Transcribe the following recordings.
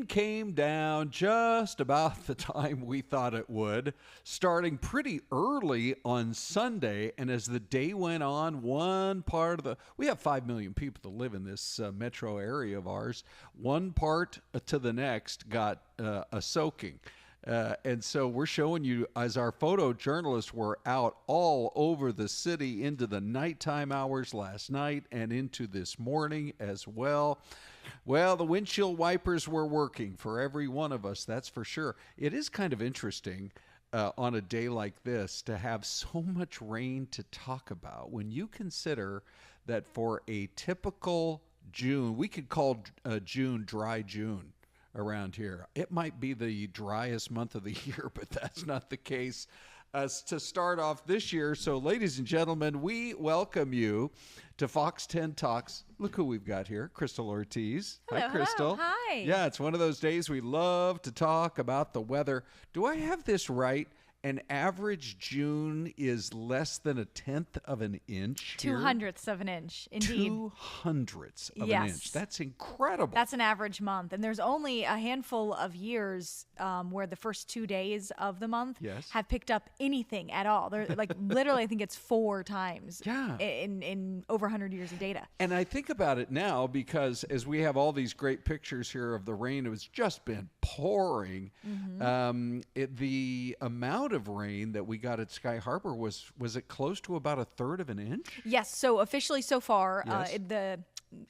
rain came down just about the time we thought it would, starting pretty early on Sunday. And as the day went on, we have 5 million people that live in this metro area of ours. One part to the next got a soaking. And so we're showing you, as our photojournalists were out all over the city into the nighttime hours last night and into this morning as well. Well, the windshield wipers were working for every one of us, that's for sure. It is kind of interesting on a day like this to have so much rain to talk about when you consider that for a typical June, we could call June dry June around here. It might be the driest month of the year, but that's not the case to start off this year. So, ladies and gentlemen, we welcome you to Fox 10 Talks. Look who we've got here, Crystal Ortiz. Hello, hi, Crystal. Hello. Hi. Yeah, it's one of those days we love to talk about the weather. Do I have this right? An average June is less than 1/10 of an inch. 200ths of an inch, indeed. 200ths of an inch. That's incredible. That's an average month. And there's only a handful of years where the first 2 days of the month have picked up anything at all. They're like literally, I think it's 4 times in over 100 years of data. And I think about it now because as we have all these great pictures here of the rain, it was just been pouring. The amount of rain that we got at Sky Harbor was it close to about 1/3 of an inch? Yes. So officially so far, the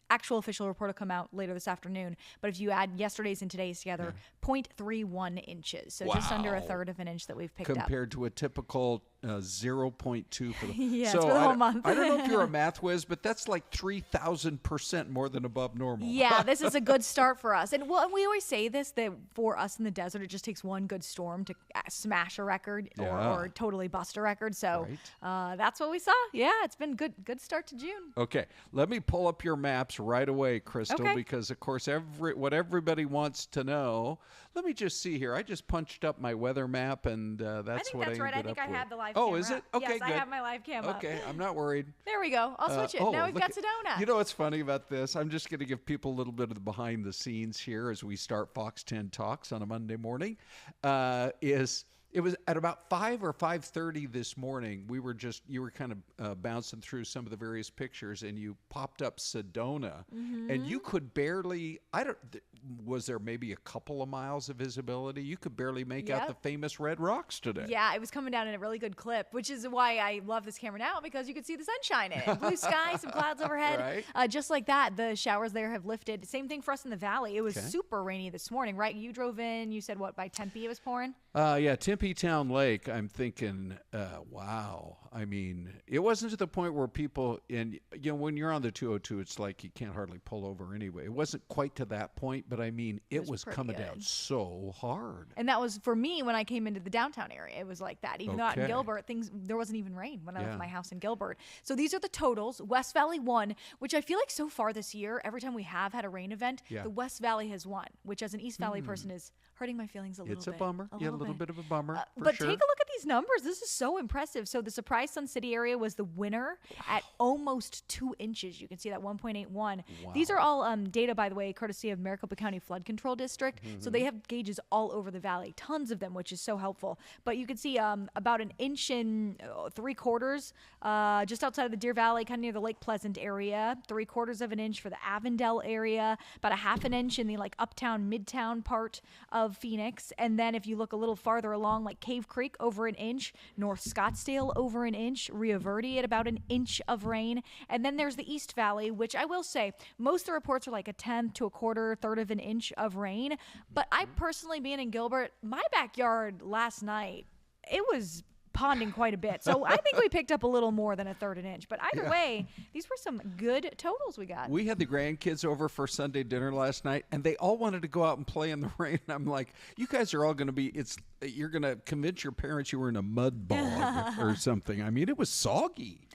actual official report will come out later this afternoon. But if you add yesterday's and today's together, 0.31 inches. So just under 1/3 of an inch that we've picked up. Compared to a typical 0.2 for the for the whole month. I don't know if you're a math whiz, but that's like 3,000% more than above normal. Yeah, this is a good start for us. And we always say this, that for us in the desert, it just takes one good storm to smash a record or totally bust a record. So that's what we saw. Yeah, it's been good start to June. Okay, let me pull up your maps right away, Crystal, because of course what everybody wants to know. Let me just see here. I just punched up my weather map, and that's what I ended up with. I think I had the live camera. Oh, is it? Okay, yes, good. I have my live cam up. Okay, I'm not worried. There we go. I'll switch it. Now we've got Sedona. You know what's funny about this? I'm just going to give people a little bit of the behind the scenes here as we start Fox 10 Talks on a Monday morning. It was at about 5 or 5:30 this morning. You were kind of bouncing through some of the various pictures, and you popped up Sedona, and you could barely. Was there maybe a couple of miles of visibility? You could barely make out the famous red rocks today. Yeah, it was coming down in a really good clip, which is why I love this camera now, because you could see the sunshine in it. Blue sky, some clouds overhead. Right. Just like that, the showers there have lifted. Same thing for us in the valley. It was super rainy this morning, right? You drove in. You said what, by Tempe it was pouring? Yeah, Tempe Town Lake. I'm thinking, wow. I mean, it wasn't to the point where people when you're on the 202, it's like you can't hardly pull over anyway. It wasn't quite to that point, but I mean, it was coming down so hard. And that was for me when I came into the downtown area. It was like that. Even though out in Gilbert, there wasn't even rain when I left my house in Gilbert. So these are the totals. West Valley won, which I feel like so far this year, every time we have had a rain event, the West Valley has won, which as an East Valley person is hurting my feelings a little bit. It's a bummer. A little bit of a bummer. But take a look at these numbers. This is so impressive. So the Surprise Sun City area was the winner at almost 2 inches. You can see that 1.81. Wow. These are all data, by the way, courtesy of Maricopa County Flood Control District. So they have gauges all over the valley, tons of them, which is so helpful. But you can see about 1 inch and 3/4 just outside of the Deer Valley, kind of near the Lake Pleasant area. 3/4 of an inch for the Avondale area. About 1/2 inch in the uptown, midtown part of Phoenix. And then if you look a little farther along, like Cave Creek, over 1 inch. North Scottsdale, over 1 inch. Rio Verde at about 1 inch of rain. And then there's the East Valley, which I will say, most of the reports are like 1/10 to 1/4, 1/3 of 1 inch of rain. But I personally, being in Gilbert, my backyard last night, it was ponding quite a bit. So I think we picked up a little more than 1/3 of an inch. But either way, these were some good totals we got. We had the grandkids over for Sunday dinner last night, and they all wanted to go out and play in the rain. I'm like, you guys are all going to you're going to convince your parents you were in a mud bog or something. I mean, it was soggy.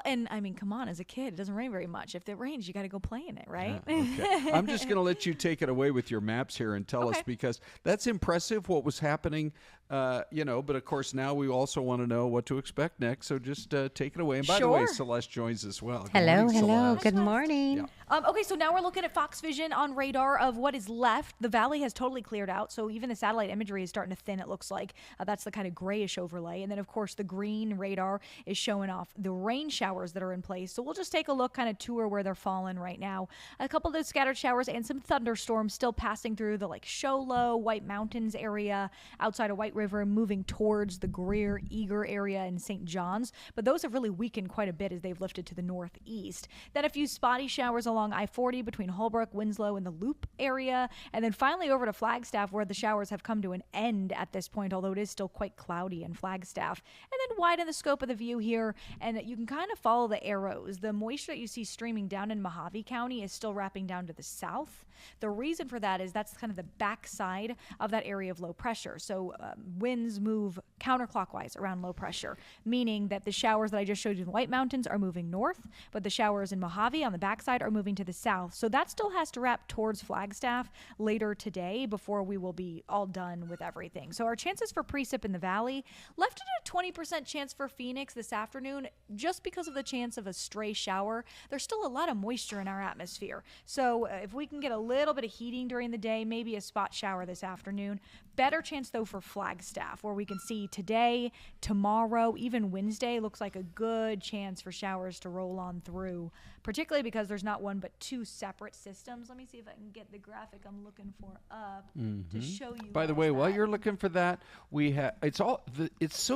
And I mean, come on, as a kid, it doesn't rain very much. If it rains, you got to go play in it, right? Okay. I'm just going to let you take it away with your maps here and tell us, because that's impressive what was happening But of course now we also want to know what to expect next. So just take it away. And by the way, Syleste joins us as well. Hello. Syleste. Good morning. Yeah. Okay, so now we're looking at Fox Vision on radar of what is left. The valley has totally cleared out, so even the satellite imagery is starting to thin, it looks like. That's the kind of grayish overlay. And then, of course, the green radar is showing off the rain showers that are in place. So we'll just take a look, kind of tour where they're falling right now. A couple of those scattered showers and some thunderstorms still passing through the Show Low, White Mountains area outside of White River, moving towards the Greer, Eager area in St. John's. But those have really weakened quite a bit as they've lifted to the northeast. Then a few spotty showers along I-40 between Holbrook, Winslow, and the Loop area. And then finally over to Flagstaff, where the showers have come to an end at this point, although it is still quite cloudy in Flagstaff. And then widen the scope of the view here, and you can kind of follow the arrows. The moisture that you see streaming down in Mojave County is still wrapping down to the south. The reason for that is that's kind of the backside of that area of low pressure. So winds move counterclockwise around low pressure, meaning that the showers that I just showed you in the White Mountains are moving north, but the showers in Mojave on the backside are moving to the south. So that still has to wrap towards Flagstaff later today before we will be all done with everything. So our chances for precip in the valley left it at a 20% chance for Phoenix this afternoon, just because of the chance of a stray shower. There's still a lot of moisture in our atmosphere. So if we can get a little bit of heating during the day, maybe a spot shower this afternoon. Better chance, though, for Flagstaff, where we can see today, tomorrow, even Wednesday looks like a good chance for showers to roll on through, particularly because there's not one but two separate systems. Let me see if I can get the graphic I'm looking for up to show you. By the way, while you're looking for that, we have it's so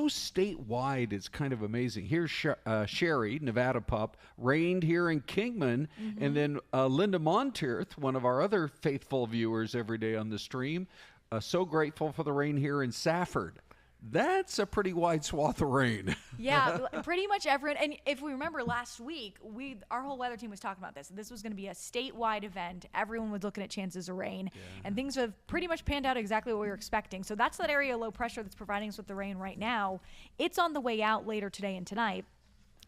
statewide. It's kind of amazing. Here's Sherry, Nevada pup, rained here in Kingman, and then Linda Monteith, one of our other faithful viewers every day on the stream. So grateful for the rain here in Safford. That's a pretty wide swath of rain. Yeah, pretty much everyone. And if we remember last week, our whole weather team was talking about this. This was going to be a statewide event. Everyone was looking at chances of rain. Yeah. And things have pretty much panned out exactly what we were expecting. So that's that area of low pressure that's providing us with the rain right now. It's on the way out later today and tonight.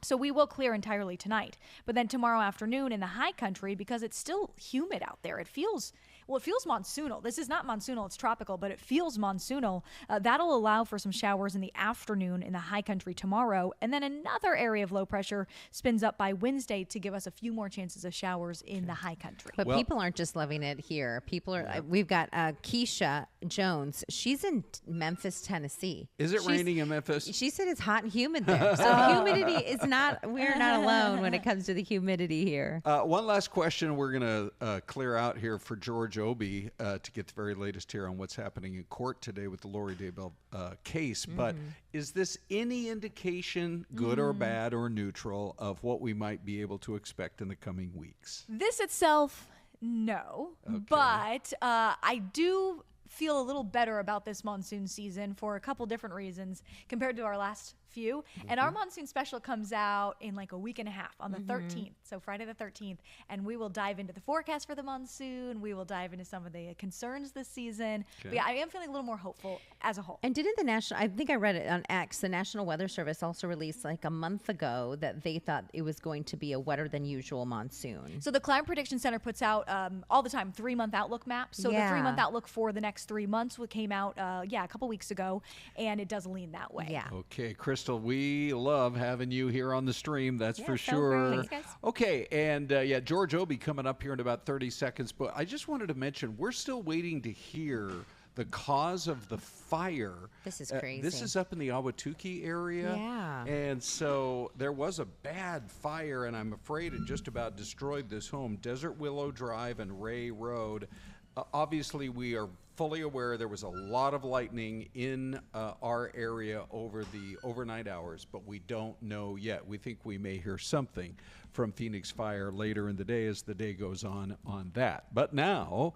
So we will clear entirely tonight. But then tomorrow afternoon in the high country, because it's still humid out there, it feels monsoonal. This is not monsoonal, it's tropical, but it feels monsoonal. That'll allow for some showers in the afternoon in the high country tomorrow. And then another area of low pressure spins up by Wednesday to give us a few more chances of showers in the high country. But people aren't just loving it here. People are. We've got Keisha Jones. She's in Memphis, Tennessee. Is it raining in Memphis? She said it's hot and humid there. So humidity is not, we're not alone when it comes to the humidity here. One last question we're going to clear out here for George Obie to get the very latest here on what's happening in court today with the Lori Daybell case. But is this any indication, good or bad or neutral, of what we might be able to expect in the coming weeks? This itself, no. Okay. But I do feel a little better about this monsoon season for a couple different reasons compared to our last few. And our monsoon special comes out in like a week and a half on the 13th. So Friday the 13th. And we will dive into the forecast for the monsoon. We will dive into some of the concerns this season. Okay. But yeah, I am feeling a little more hopeful as a whole. And didn't I think I read it on X, the National Weather Service also released like a month ago that they thought it was going to be a wetter than usual monsoon. So the Climate Prediction Center puts out all the time 3-month outlook maps. So the 3-month outlook for the next 3 months came out, a couple weeks ago, and it does lean that way. Yeah. Okay, Crystal, we love having you here on the stream. That's for sure. Thanks, guys. Okay, and George Obie coming up here in about 30 seconds. But I just wanted to mention, we're still waiting to hear the cause of the fire. This is crazy. This is up in the Ahwatukee area. Yeah. And so there was a bad fire, and I'm afraid it just about destroyed this home. Desert Willow Drive and Ray Road. Obviously, we are fully aware there was a lot of lightning in our area over the overnight hours, but we don't know yet. We think we may hear something from Phoenix Fire later in the day as the day goes on that. But now,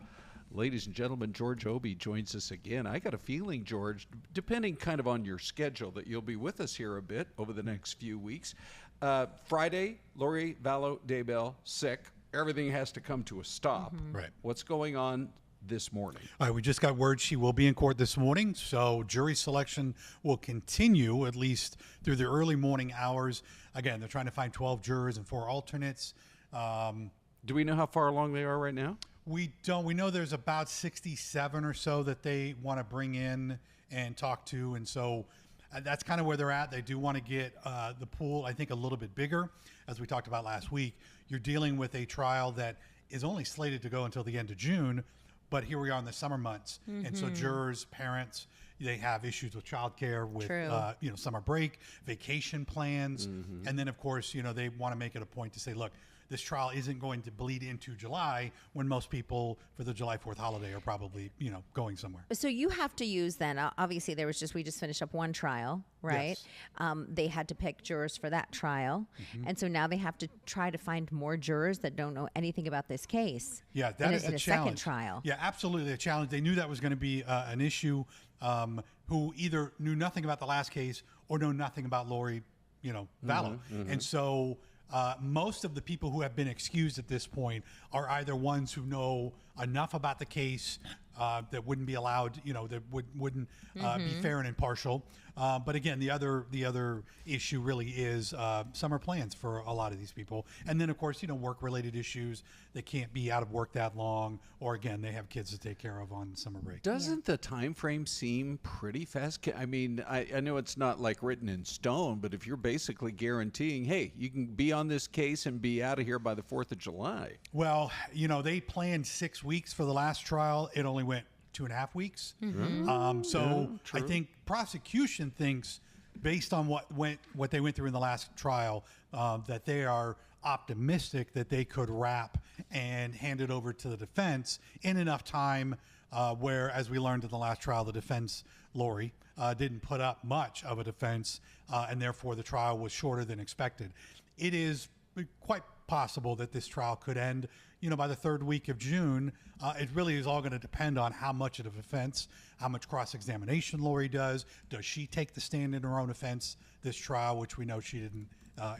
ladies and gentlemen, George Obie joins us again. I got a feeling, George, depending kind of on your schedule, that you'll be with us here a bit over the next few weeks. Friday, Lori Vallow Daybell sick. Everything has to come to a stop. Right. What's going on this morning? All right, we just got word she will be in court this morning, so jury selection will continue at least through the early morning hours. Again, they're trying to find 12 jurors and 4 alternates. Do we know how far along they are right now? We don't. We know there's about 67 or so that they want to bring in and talk to, and so that's kind of where they're at. They do want to get the pool, I think, a little bit bigger. As we talked about last week, you're dealing with a trial that is only slated to go until the end of June, but here we are in the summer months, and so jurors, parents, they have issues with childcare, with summer break, vacation plans, and then of course they want to make it a point to say, look, this trial isn't going to bleed into July when most people for the July 4th holiday are probably going somewhere. So you have to use then. Obviously, we just finished up one trial, right? Yes. They had to pick jurors for that trial, and so now they have to try to find more jurors that don't know anything about this case. Yeah, that is in a a challenge. Second trial. Yeah, absolutely a challenge. They knew that was going to be an issue. Who either knew nothing about the last case or know nothing about Lori, Vallow, and so. Most of the people who have been excused at this point are either ones who know enough about the case that wouldn't be allowed, that wouldn't be fair and impartial. But again, the other issue really is summer plans for a lot of these people, and then of course work-related issues. They can't be out of work that long, or again, they have kids to take care of on summer break. Doesn't the time frame seem pretty fast? I mean, I know it's not like written in stone, but if you're basically guaranteeing, hey, you can be on this case and be out of here by the 4th of July. Well, they planned 6 weeks for the last trial. It only went 2.5 weeks. I think prosecution thinks, based on what they went through in the last trial, that they are optimistic that they could wrap and hand it over to the defense in enough time where, as we learned in the last trial, the defense, Lori, didn't put up much of a defense, and therefore the trial was shorter than expected. It is quite possible that this trial could end by the 3rd week of June. It really is all going to depend on how much of a defense, how much cross-examination Lori does. Does she take the stand in her own defense this trial, which we know she didn't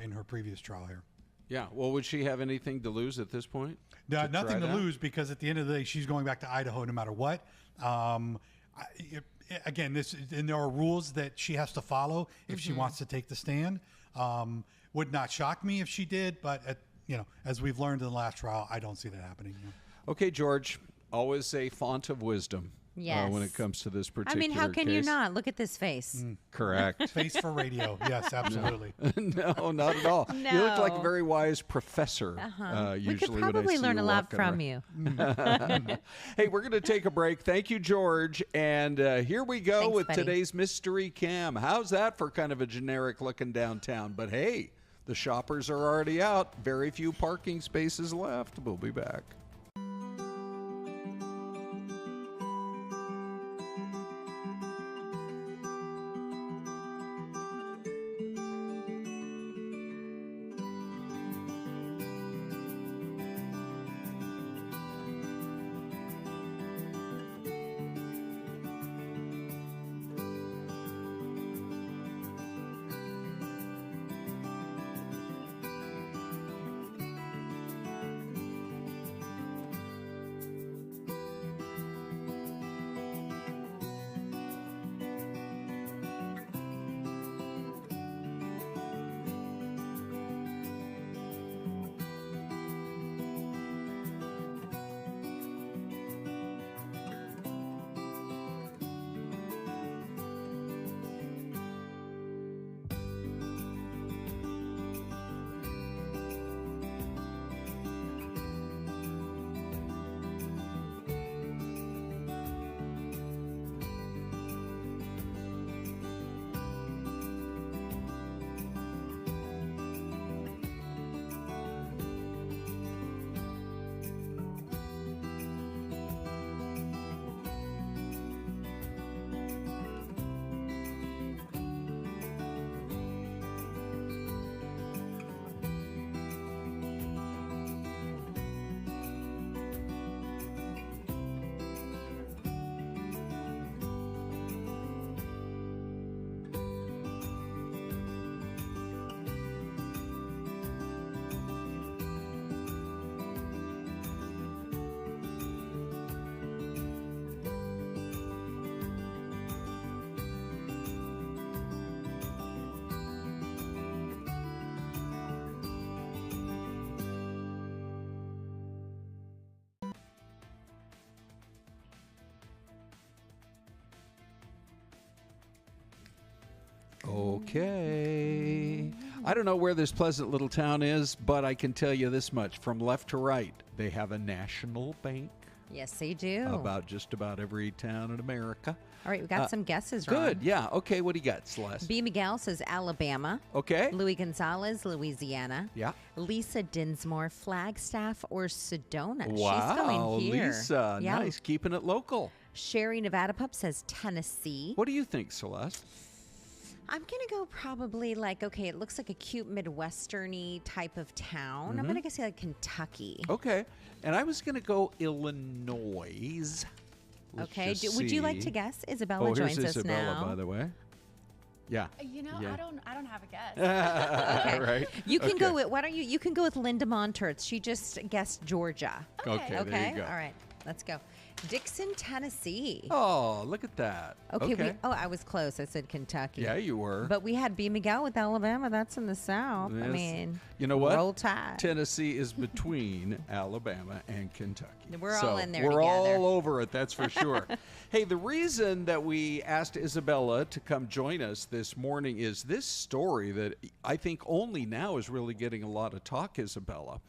in her previous trial here? Yeah. Well, would she have anything to lose at this point? Nothing to lose, because at the end of the day, she's going back to Idaho no matter what. Again, there are rules that she has to follow if she wants to take the stand. Would not shock me if she did, but as we've learned in the last trial, I don't see that happening. Okay, George, always a font of wisdom. Yes. When it comes to this particular I mean, how can you case. not? Look at this face. Correct. Face for radio. Yes, absolutely. No, not at all. No. You look like a very wise professor. We could Usually when I probably see learn you a lot walking from around. you. Hey, we're going to take a break. Thank you, George. And here we go Thanks, with buddy. today's Mystery Cam. How's that for kind of a generic looking downtown? But hey, the shoppers are already out. Very few parking spaces left. We'll be back. Okay. I don't know where this pleasant little town is, but I can tell you this much. From left to right, they have a national bank. Yes, they do. About just about every town in America. All right, we got some guesses, Ron. Good, yeah. Okay, what do you got, Celeste? B. Miguel says Alabama. Okay. Louis Gonzalez, Louisiana. Yeah. Lisa Dinsmore, Flagstaff or Sedona. Wow, She's going here. Lisa, Yeah. nice, keeping it local. Sherry Nevada Pup says Tennessee. What do you think, Celeste? I'm going to go probably like, okay, it looks like a cute Midwestern-y type of town. I'm going to say like Kentucky. Okay, and I was going to go Illinois. Let's Okay, just would you like see. to guess? Isabella Oh, here's joins us Isabella, now. by the way. Yeah. You know, Yeah. I don't have a guess. Okay. Right. You can go Okay. with, why don't you can go with Linda Monterth. She just guessed Georgia. Okay, Okay, there you go. all right, let's go. Dixon, Tennessee. Oh, look at that. Okay, I was close. I said Kentucky. Yeah, you were. But we had B. Miguel with Alabama. That's in the South. I Yes. mean, You know what? Roll Tide. Tennessee is between Alabama and Kentucky. We're So all in there We're together. all over it, that's for sure. Hey, the reason that we asked Isabella to come join us this morning is this story that I think only now is really getting a lot of talk, Isabella,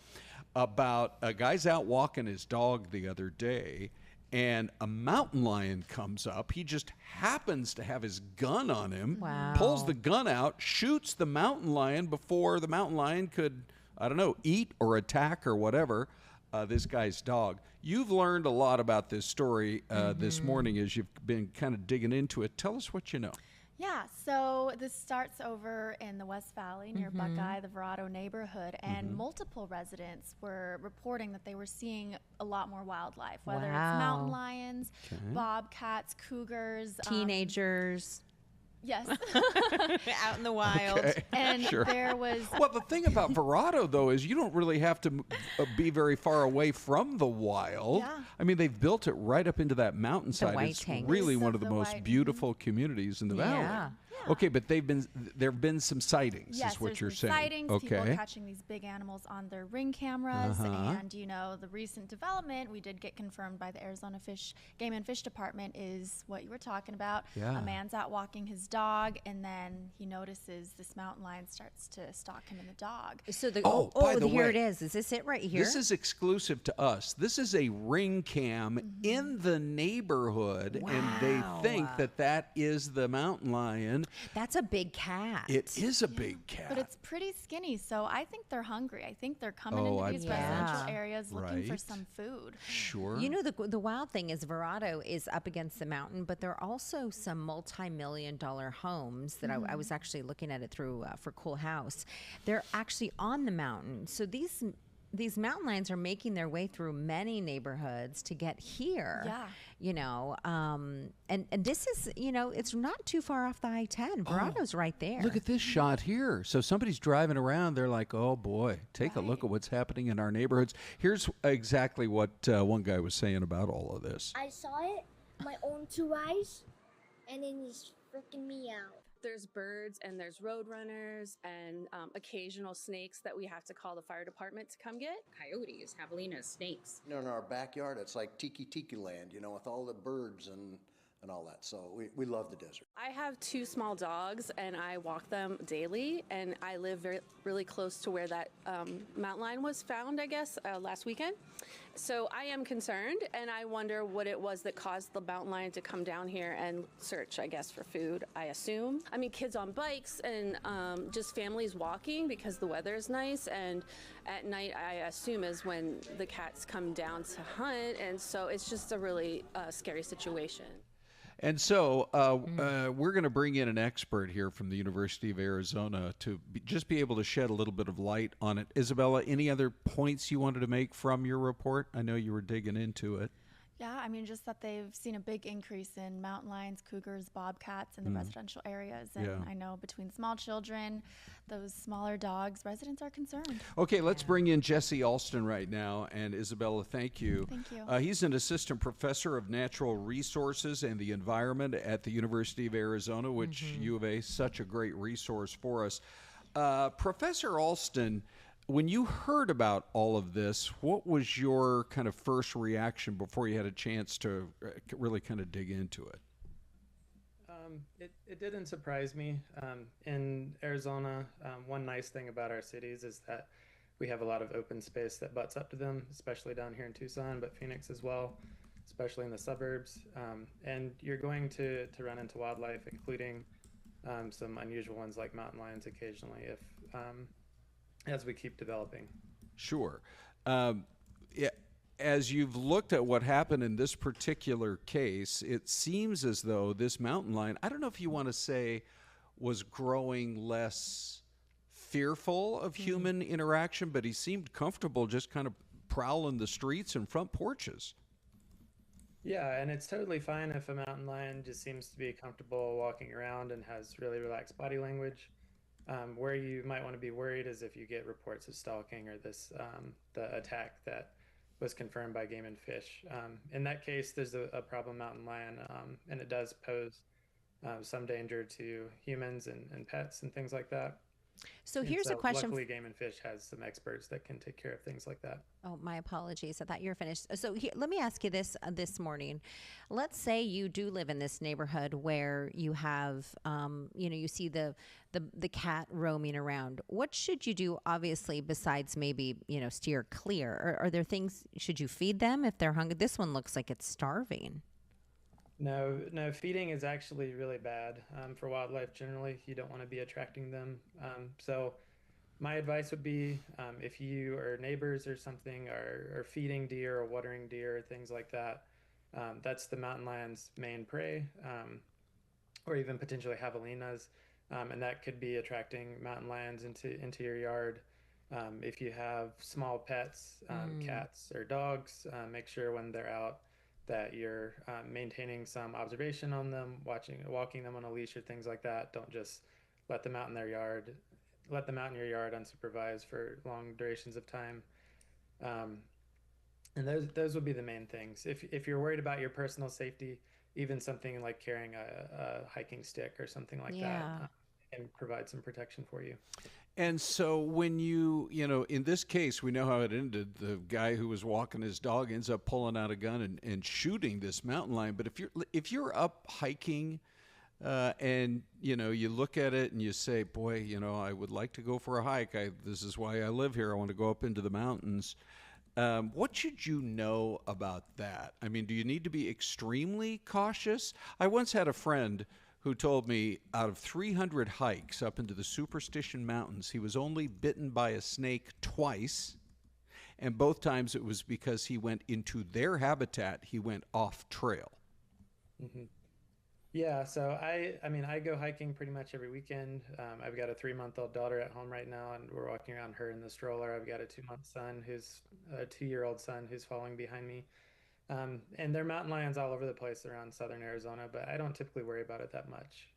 about a guy's out walking his dog the other day, and a mountain lion comes up. He just happens to have his gun on him, Wow. pulls the gun out, shoots the mountain lion before the mountain lion could, I don't know, eat or attack or whatever this guy's dog. You've learned a lot about this story this morning as you've been kind of digging into it. Tell us what you know. Yeah, so this starts over in the West Valley near Buckeye, the Vallow neighborhood, and multiple residents were reporting that they were seeing a lot more wildlife, whether it's mountain Wow. lions, bobcats, cougars, Teenagers yes, out in the wild. Okay. and Sure. there was Well, the thing about Verrado, though, is you don't really have to be very far away from the wild. Yeah. I mean, they've built it right up into that mountainside. White It's Tanks. really Base one of of the the most White- beautiful communities in the valley. Yeah. Okay, but there have been some sightings, yes, is what there's you're been saying. sightings, Okay. people catching these big animals on their ring cameras, Uh-huh. and you know the recent development we did get confirmed by the Arizona Game and Fish Department is what you were talking about. Yeah. A man's out walking his dog, and then he notices this mountain lion starts to stalk him and the dog. So the by the here way, it is. Is this it right here? This is exclusive to us. This is a ring cam in the neighborhood, and they think that is the mountain lion. That's a big cat. It is a big cat. But it's pretty skinny, so I think they're hungry. I think they're coming Oh, I into these bet. residential Yeah. areas looking for Right. some food. Sure. You know, the wild thing is Verrado is up against the mountain, but there are also some multi-million-dollar homes that I was actually looking at it through for Cool House. They're actually on the mountain. So these mountain lions are making their way through many neighborhoods to get here. Yeah. You know, and this is, you know, it's not too far off the I-10. Verrado's right there. Look at this shot here. So somebody's driving around. They're like, oh, boy, take a look at what's happening in our neighborhoods. Here's exactly what one guy was saying about all of this. I saw it, my own two eyes, and then he's freaking me out. There's birds and there's roadrunners and occasional snakes that we have to call the fire department to come get. Coyotes, javelinas, snakes. You know, in our backyard, it's like tiki land, you know, with all the birds and all that. So we love the desert. I have two small dogs and I walk them daily, and I live really close to where that mountain lion was found, I guess, last weekend. So I am concerned, and I wonder what it was that caused the mountain lion to come down here and search, I guess, for food, I assume. I mean, kids on bikes and just families walking because the weather is nice, and at night, I assume, is when the cats come down to hunt, and so it's just a really scary situation. And so we're going to bring in an expert here from the University of Arizona to just be able to shed a little bit of light on it. Isabella, any other points you wanted to make from your report? I know you were digging into it. Yeah, I mean, just that they've seen a big increase in mountain lions, cougars, bobcats in the residential areas. And Yeah. I know between small children, those smaller dogs, residents are concerned. Okay, let's bring in Jesse Alston right now. And Isabella, thank you. Thank you. He's an assistant professor of natural resources and the environment at the University of Arizona, which U of A is such a great resource for us. Professor Alston, when you heard about all of this, what was your kind of first reaction before you had a chance to really kind of dig into it? It didn't surprise me. In Arizona, one nice thing about our cities is that we have a lot of open space that butts up to them, especially down here in Tucson, but Phoenix as well, especially in the suburbs. And you're going to run into wildlife, including some unusual ones like mountain lions occasionally, if as we keep developing. Sure. Yeah, as you've looked at what happened in this particular case, it seems as though this mountain lion, I don't know if you want to say, was growing less fearful of human interaction, but he seemed comfortable just kind of prowling the streets and front porches. Yeah, and it's totally fine if a mountain lion just seems to be comfortable walking around and has really relaxed body language. Where you might want to be worried is if you get reports of stalking or the attack that was confirmed by Game and Fish. In that case, there's a problem mountain lion, and it does pose some danger to humans and pets and things like that. So here's a question. Luckily, Game and Fish has some experts that can take care of things like that. Oh, my apologies. I thought you were finished. So let me ask you this morning. Let's say you do live in this neighborhood where you have, you see the cat roaming around. What should you do, obviously, besides maybe, steer clear? Are there things, should you feed them if they're hungry? This one looks like it's starving. No, feeding is actually really bad for wildlife generally. You don't want to be attracting them. So my advice would be if you or neighbors or something are feeding deer or watering deer, things like that, that's the mountain lion's main prey, or even potentially javelinas. And that could be attracting mountain lions into your yard. If you have small pets, cats or dogs, make sure when they're out that you're maintaining some observation on them, walking them on a leash or things like that. Don't just let them out in your yard unsupervised for long durations of time. And those would be the main things. If you're worried about your personal safety, even something like carrying a hiking stick or something like that can provide some protection for you. And so when in this case, we know how it ended. The guy who was walking his dog ends up pulling out a gun and shooting this mountain lion. But if you're up hiking and, you look at it and you say, boy, I would like to go for a hike. This is why I live here. I want to go up into the mountains. What should you know about that? I mean, do you need to be extremely cautious? I once had a friend who told me out of 300 hikes up into the Superstition Mountains, he was only bitten by a snake twice, and both times it was because he went into their habitat. He went off trail. Mm-hmm. Yeah, so I go hiking pretty much every weekend. I've got a 3-month-old daughter at home right now, and we're walking around her in the stroller. I've got a 2-year-old son who's following behind me. And there are mountain lions all over the place around southern Arizona, but I don't typically worry about it that much.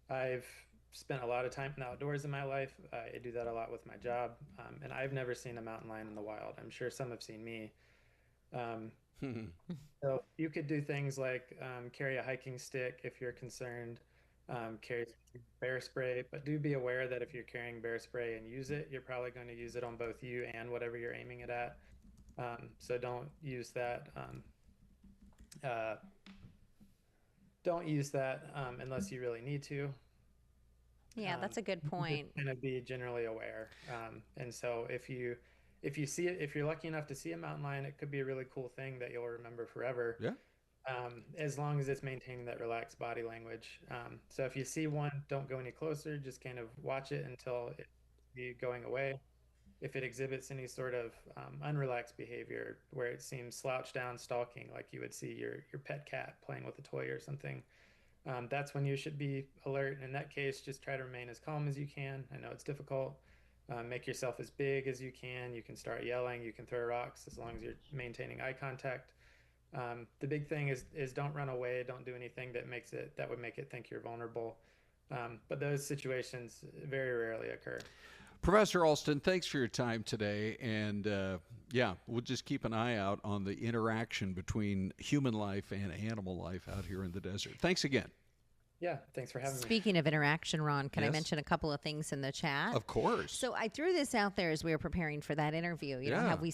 I've spent a lot of time in the outdoors in my life. I do that a lot with my job, and I've never seen a mountain lion in the wild. I'm sure some have seen me. So you could do things like carry a hiking stick if you're concerned, carry bear spray, but do be aware that if you're carrying bear spray and use it, you're probably going to use it on both you and whatever you're aiming it at. So don't use that. Unless you really need to. Yeah, that's a good point. Kind of be generally aware. And so if you see it, if you're lucky enough to see a mountain lion, it could be a really cool thing that you'll remember forever. Yeah. As long as it's maintaining that relaxed body language. So if you see one, don't go any closer. Just kind of watch it until it's going away. If it exhibits any sort of unrelaxed behavior where it seems slouched down, stalking, like you would see your pet cat playing with a toy or something, that's when you should be alert. In that case, just try to remain as calm as you can. I know it's difficult. Make yourself as big as you can. You can start yelling. You can throw rocks as long as you're maintaining eye contact. The big thing is don't run away. Don't do anything that would make it think you're vulnerable. But those situations very rarely occur. Professor Alston, thanks for your time today. And we'll just keep an eye out on the interaction between human life and animal life out here in the desert. Thanks again. Yeah, thanks for having me. Speaking of interaction, Ron, can I Yes. mention a couple of things in the chat? Of course. So I threw this out there as we were preparing for that interview. You know, Yeah. have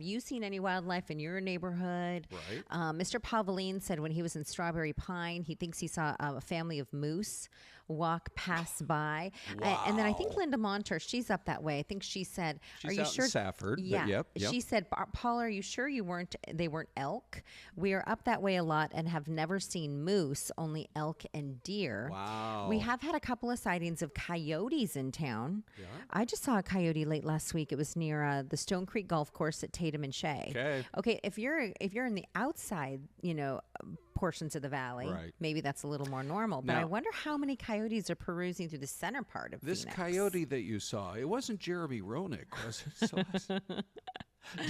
you seen any wildlife in your neighborhood? Right. Mr. Pavline said when he was in Strawberry Pine, he thinks he saw a family of moose walk pass by. And then I think Linda Monter, she's up that way. I think she said, She's "Are you out in sure?" Safford, but Yeah. yep. She said, "Paul, are you sure they weren't elk? We are up that way a lot and have never seen moose, only elk and deer." Wow. We have had a couple of sightings of coyotes in town. Yeah. I just saw a coyote late last week. It was near the Stone Creek Golf Course at Tatum and Shea. Okay. Okay, if you're in the outside, portions of the valley, Right. maybe that's a little more normal. But Now- I wonder how many coyotes are perusing through the center part of This Phoenix. coyote that you saw, it wasn't Jeremy Roenick, was it? Celeste?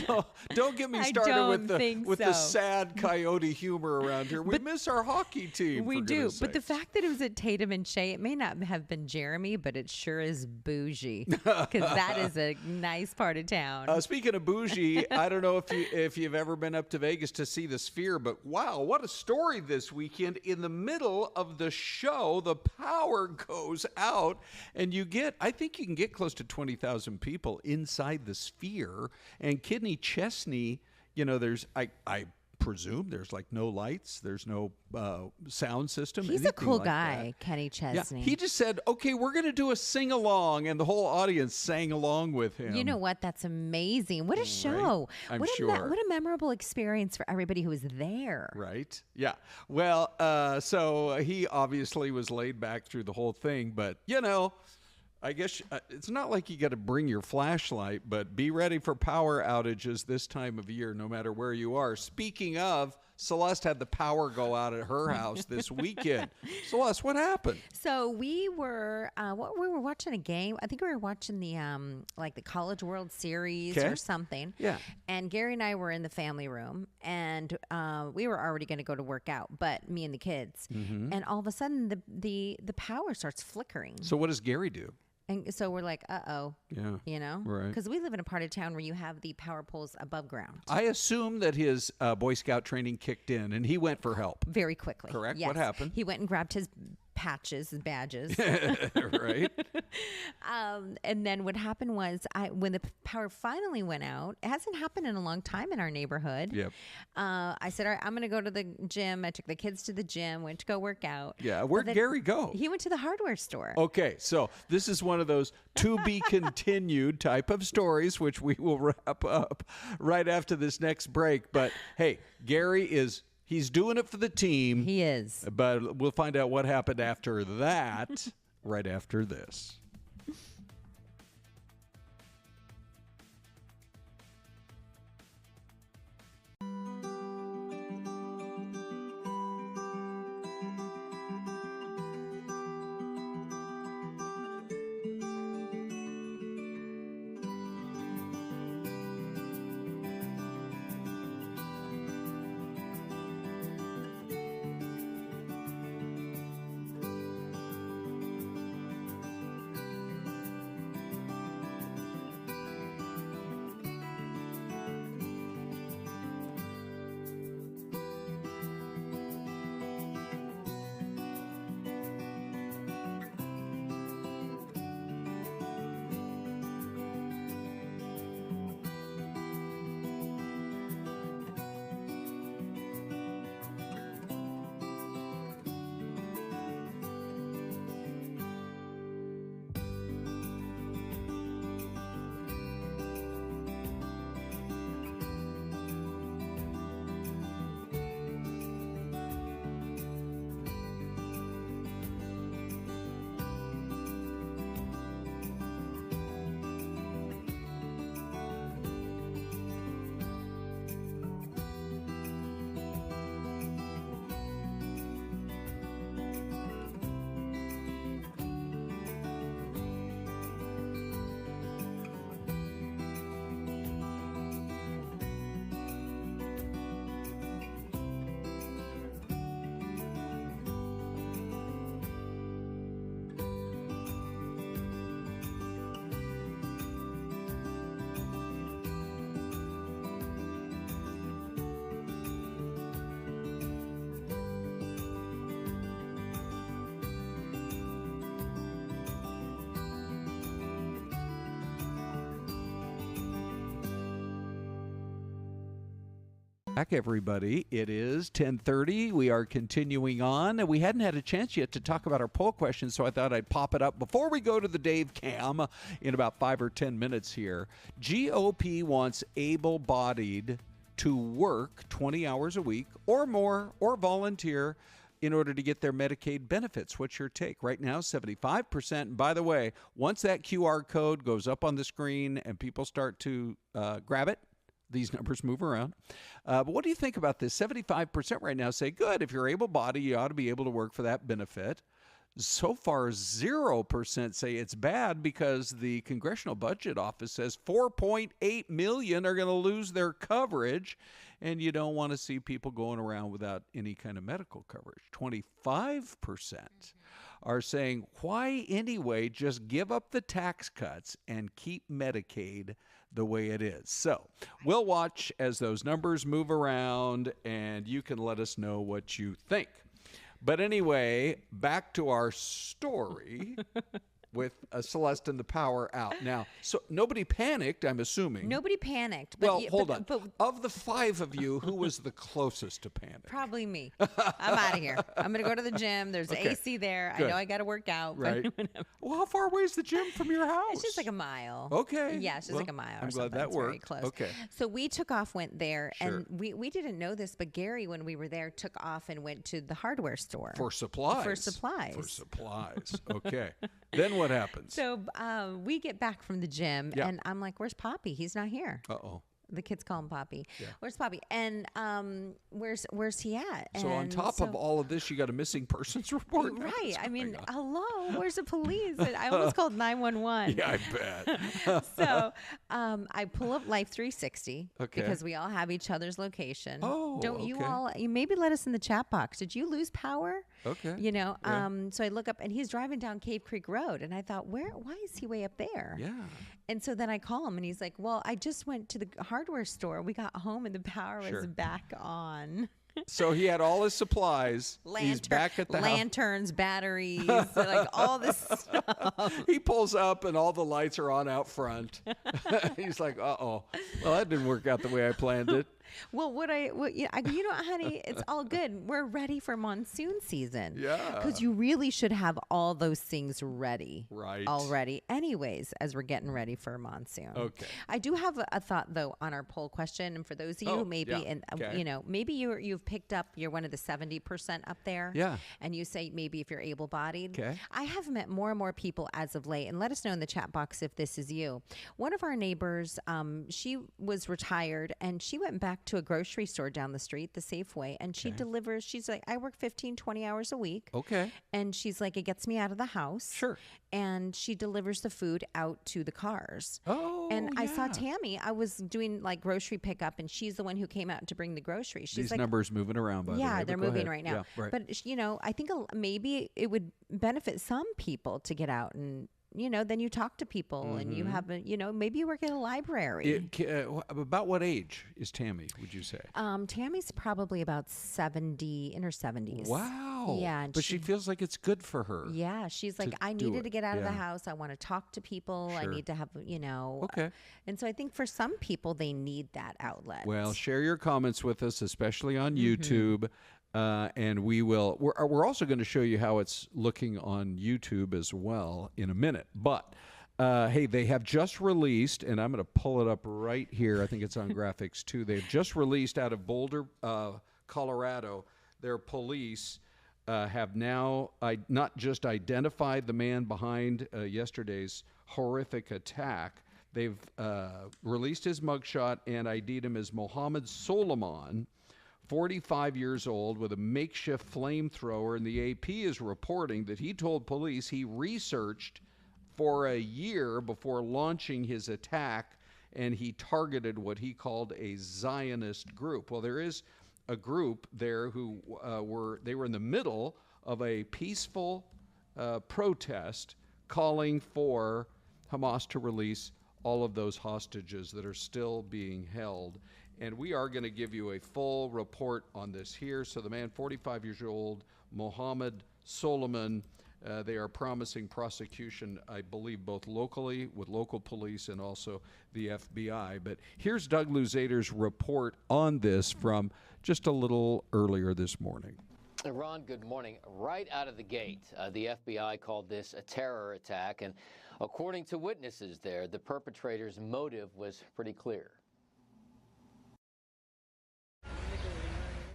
No, don't get me I started don't think with the so. sad coyote humor around here. We miss our hockey team. We for do, goodness but the sakes. fact that it was at Tatum and Shea, it may not have been Jeremy, but it sure is bougie because that is a nice part of town. Speaking of bougie, I don't know if you've ever been up to Vegas to see the Sphere, but wow, what a story this weekend! In the middle of the show, the power goes out, and I think you can get close to 20,000 people inside the Sphere. And Kidney Chesney, there's I presume there's like no lights, there's no sound system. He's a anything cool like guy, that. Kenny Yeah, Chesney. he just said, "Okay, we're going to do a sing along," and the whole audience sang along with him. You know what? That's amazing. What a show. I'm what sure. What a memorable experience for everybody who was there. Right? Yeah. Well, so he obviously was laid back through the whole thing, but I guess it's not like you got to bring your flashlight, but be ready for power outages this time of year, no matter where you are. Speaking of, Celeste had the power go out at her house this weekend. Celeste, what happened? So we were watching a game. I think we were watching the the College World Series Okay. or something. Yeah. And Gary and I were in the family room, and we were already going to go to work out, but me and the kids. And all of a sudden, the power starts flickering. So what does Gary do? And so we're like, uh-oh. Yeah. Right. Because we live in a part of town where you have the power poles above ground. I assume that his Boy Scout training kicked in, and he went for help. Very quickly. Correct? Yes. What happened? He went and grabbed his patches, his badges. Right? And then what happened was when the power finally went out, it hasn't happened in a long time in our neighborhood. Yep. I said, all right, I'm going to go to the gym. I took the kids to the gym, went to go work out. Yeah. Well, Where'd then Gary go? He went to the hardware store. Okay, so this is one of those to be continued type of stories, which we will wrap up right after this next break. But hey, he's doing it for the team. He is. But we'll find out what happened after that right after this. Back, everybody. It is 10:30. We are continuing on. And we hadn't had a chance yet to talk about our poll question, so I thought I'd pop it up before we go to the Dave Cam in about 5 or 10 minutes here. GOP wants able-bodied to work 20 hours a week or more or volunteer in order to get their Medicaid benefits. What's your take? Right now, 75%. And by the way, once that QR code goes up on the screen and people start to grab it, these numbers move around. But what do you think about this? 75% right now say, good, if you're able-bodied, you ought to be able to work for that benefit. So far, 0% say it's bad because the Congressional Budget Office says 4.8 million are going to lose their coverage, and you don't want to see people going around without any kind of medical coverage. 25% are saying, why anyway, just give up the tax cuts and keep Medicaid the way it is. So we'll watch as those numbers move around, and you can let us know what you think. But anyway, back to our story with Syleste and the power out. Now, so nobody panicked, I'm assuming. Nobody panicked. But Well, hold on. Of the 5 of you, who was the closest to panic? Probably me. I'm out of here. I'm going to go to the gym. There's Okay. AC there. Good. I know I got to work out. Right. Well, how far away is the gym from your house? It's just like a mile. Okay. Yeah, it's just Well, like a mile. I'm or glad something. that It's very worked. close. Okay. So we took off, went there, Sure. and we didn't know this, but Gary, when we were there, took off and went to the hardware store For supplies. For supplies. For supplies. Okay. Then what happens? So we get back from the gym, Yeah. and I'm like, "Where's Poppy? He's not here." Uh-oh. The kids call him Poppy. Yeah. Where's Poppy? And where's he at? So on And top of all of this, you got a missing persons report? Right. What's I mean, going on? hello, where's the police? And I almost called 911. Yeah, I bet. So I pull up Life 360 Okay. because we all have each other's location. Oh, Don't you okay. all? You maybe let us in the chat box. Did you lose power? Okay. You know. Yeah. So I look up and he's driving down Cave Creek Road, and I thought, why is he way up there? Yeah. And so then I call him, and he's like, "Well, I just went to the hardware store. We got home, and the power Sure. was back on." So he had all his supplies. He's back at the house. Lanterns, batteries, like all this stuff. He pulls up and all the lights are on out front. He's like, uh-oh. Well, that didn't work out the way I planned it. Well, you know, honey, it's all good. We're ready for monsoon season. Yeah. Because you really should have all those things ready. Right. Already. Anyways, as we're getting ready for monsoon. Okay. I do have a thought, though, on our poll question. And for those of you Oh, who maybe, yeah. and Okay. you know, maybe you've picked up, you're one of the 70% up there. Yeah. And you say maybe if you're able-bodied. Okay. I have met more and more people as of late, and let us know in the chat box if this is you. One of our neighbors, she was retired, and she went back to a grocery store down the street, the Safeway, and she delivers. She's like, I work 15, 20 hours a week. Okay. And she's like, it gets me out of the house. Sure. And she delivers the food out to the cars. Oh, And I saw yeah. Tammy. I was doing like grocery pickup, and she's the one who came out to bring the groceries. She's These like, numbers moving around, by the way. yeah, but they're go moving ahead. right now. Yeah, right. But you know, I think maybe it would benefit some people to get out and, you know, then you talk to people and you have maybe you work in a library. About what age is Tammy, would you say? Tammy's probably about 70, in her 70s. Wow. Yeah. And But she feels like it's good for her. yeah, she's like, I do needed it. to get out of the Yeah. house. I want to talk to people. I Sure. need to have, Okay. And so I think for some people, they need that outlet. Well, share your comments with us, especially on YouTube. And we will. We're also going to show you how it's looking on YouTube as well in a minute. But hey, they have just released, and I'm going to pull it up right here. I think it's on graphics too. They've just released out of Boulder, Colorado. Their police have now not just identified the man behind yesterday's horrific attack. They've released his mugshot and ID'd him as Mohammed Solomon, 45 years old, with a makeshift flamethrower. And the AP is reporting that he told police he researched for a year before launching his attack, and he targeted what he called a Zionist group. Well, there is a group there who were in the middle of a peaceful protest calling for Hamas to release all of those hostages that are still being held. And we are going to give you a full report on this here. So the man, 45 years old, Mohammed Solomon, They are promising prosecution, I believe, both locally with local police and also the FBI. But here's Doug Luzader's report on this from just a little earlier this morning. Ron, good morning. Right out of the gate, the FBI called this a terror attack, and according to witnesses there, the perpetrator's motive was pretty clear.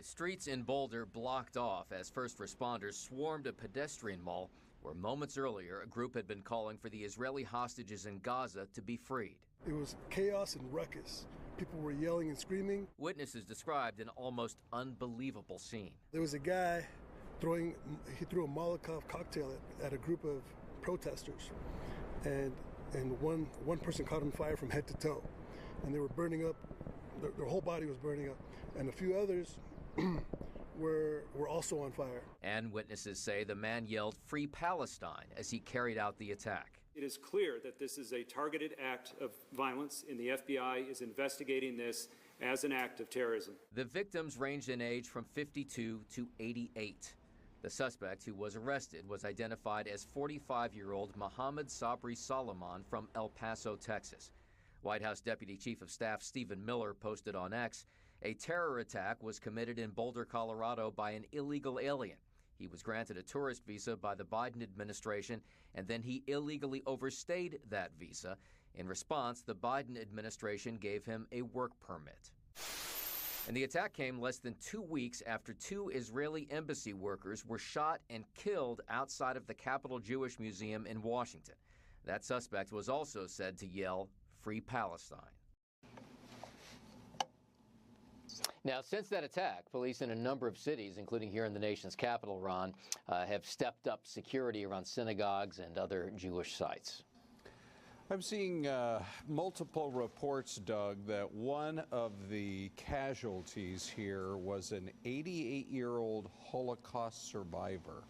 Streets in Boulder blocked off as first responders swarmed a pedestrian mall where moments earlier a group had been calling for the Israeli hostages in Gaza to be freed. It was chaos and ruckus. People were yelling and screaming. Witnesses described an almost unbelievable scene. There was a guy threw a Molotov cocktail at a group of protesters, and one person caught on fire from head to toe, and they were burning up. Their whole body was burning up, and a few others were also on fire. And witnesses say the man yelled "Free Palestine" as he carried out the attack. It is clear that this is a targeted act of violence, and the FBI is investigating this as an act of terrorism. The victims ranged in age from 52 to 88. The suspect who was arrested was identified as 45-year-old Mohammed Sabri Solomon from El Paso, Texas. White House Deputy Chief of Staff Stephen Miller posted on X, a terror attack was committed in Boulder, Colorado by an illegal alien. He was granted a tourist visa by the Biden administration, and then he illegally overstayed that visa. In response, the Biden administration gave him a work permit. And the attack came less than 2 weeks after 2 Israeli embassy workers were shot and killed outside of the Capitol Jewish Museum in Washington. That suspect was also said to yell, "Free Palestine." Now, since that attack, police in a number of cities, including here in the nation's capital, Ron, have stepped up security around synagogues and other Jewish sites. I'm seeing multiple reports, Doug, that one of the casualties here was an 88-year-old Holocaust survivor.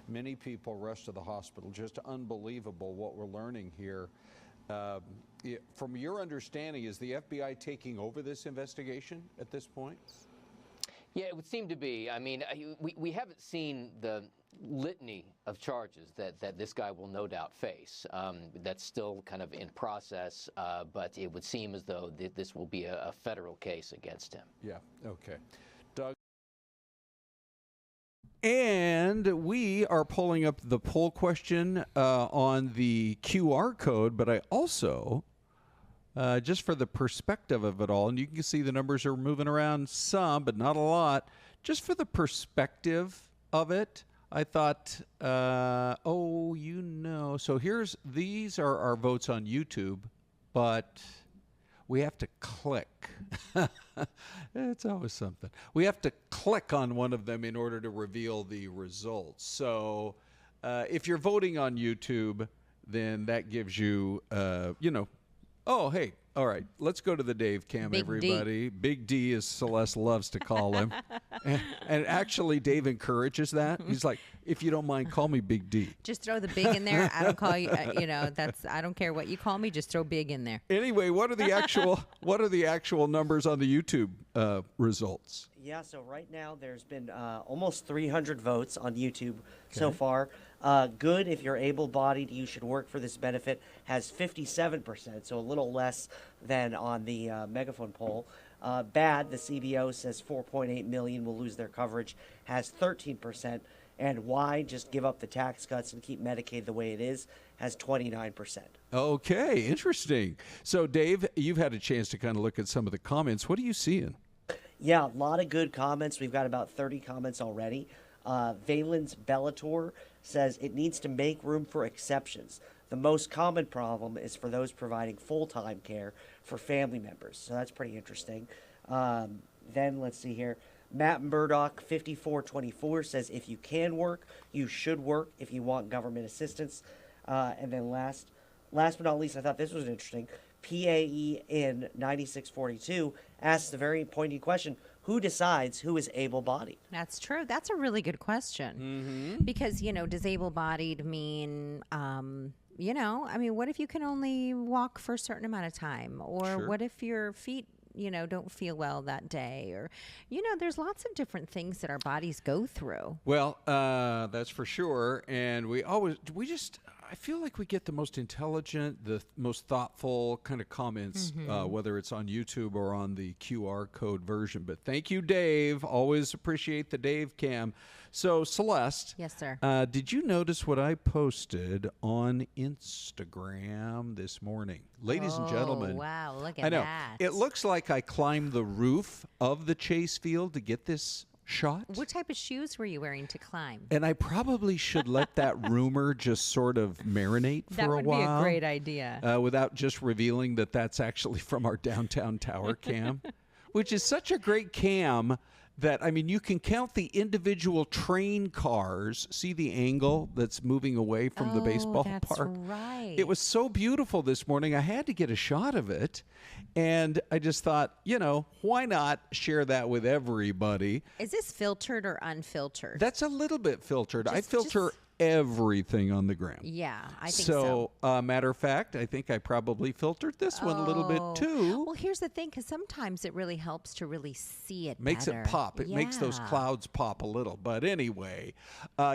Many people rushed to the hospital. Just unbelievable what we're learning here. From your understanding, is the FBI taking over this investigation at this point? Yeah, it would seem to be. I mean, we haven't seen the litany of charges that this guy will no doubt face. That's still kind of in process, but it would seem as though this will be a federal case against him. Yeah, okay. Doug? And we are pulling up the poll question on the QR code, but I also, just for the perspective of it all, and you can see the numbers are moving around some, but not a lot. Just for the perspective of it, I thought, so these are our votes on YouTube, but we have to click. It's always something. We have to click on one of them in order to reveal the results. So if you're voting on YouTube, then that gives you, oh, hey, all right, let's go to the Dave cam, Big everybody. D. Big D, as Celeste loves to call him. and actually, Dave encourages that. He's like, if you don't mind, call me Big D. Just throw the big in there. I don't call you, I don't care what you call me. Just throw big in there. Anyway, what are the actual numbers on the YouTube results? Yeah, so right now there's been almost 300 votes on YouTube so far. Good, if you're able-bodied, you should work for this benefit, has 57%, so a little less than on the Megaphone poll. Bad, the CBO says 4.8 million will lose their coverage, has 13%. And why, just give up the tax cuts and keep Medicaid the way it is, has 29%. Okay, interesting. So, Dave, you've had a chance to kind of look at some of the comments. What are you seeing? Yeah, a lot of good comments. We've got about 30 comments already. Valen's Bellator says it needs to make room for exceptions. The most common problem is for those providing full-time care for family members. So that's pretty interesting. Then let's see here. Matt Murdoch, 5424, says if you can work, you should work if you want government assistance. And then last but not least, I thought this was interesting. PAE in 9642 asks the very pointed question, who decides who is able-bodied? That's true. That's a really good question. Mm-hmm. Because, does able-bodied mean, what if you can only walk for a certain amount of time? Or what if your feet don't feel well that day, or there's lots of different things that our bodies go through. Well, that's for sure. And I feel like we get the most intelligent, the most thoughtful kind of comments, whether it's on YouTube or on the QR code version. But thank you, Dave. Always appreciate the Dave cam. So, Celeste. Yes, sir. Did you notice what I posted on Instagram this morning? Ladies and gentlemen. Wow, look at I know. that. It looks like I climbed the roof of the Chase Field to get this shot. What type of shoes were you wearing to climb? And I probably should let that rumor just sort of marinate for a while. That would be a great idea. Without just revealing that that's actually from our downtown tower cam, which is such a great cam that, I mean, you can count the individual train cars. See the angle that's moving away from the baseball park? Right. It was so beautiful this morning. I had to get a shot of it. And I just thought, why not share that with everybody? Is this filtered or unfiltered? That's a little bit filtered. I filter everything on the gram. Yeah, I think so. Matter of fact, I think I probably filtered this one a little bit too. Well, here's the thing, because sometimes it really helps to really see it Makes better. it pop. It makes those clouds pop a little. But anyway,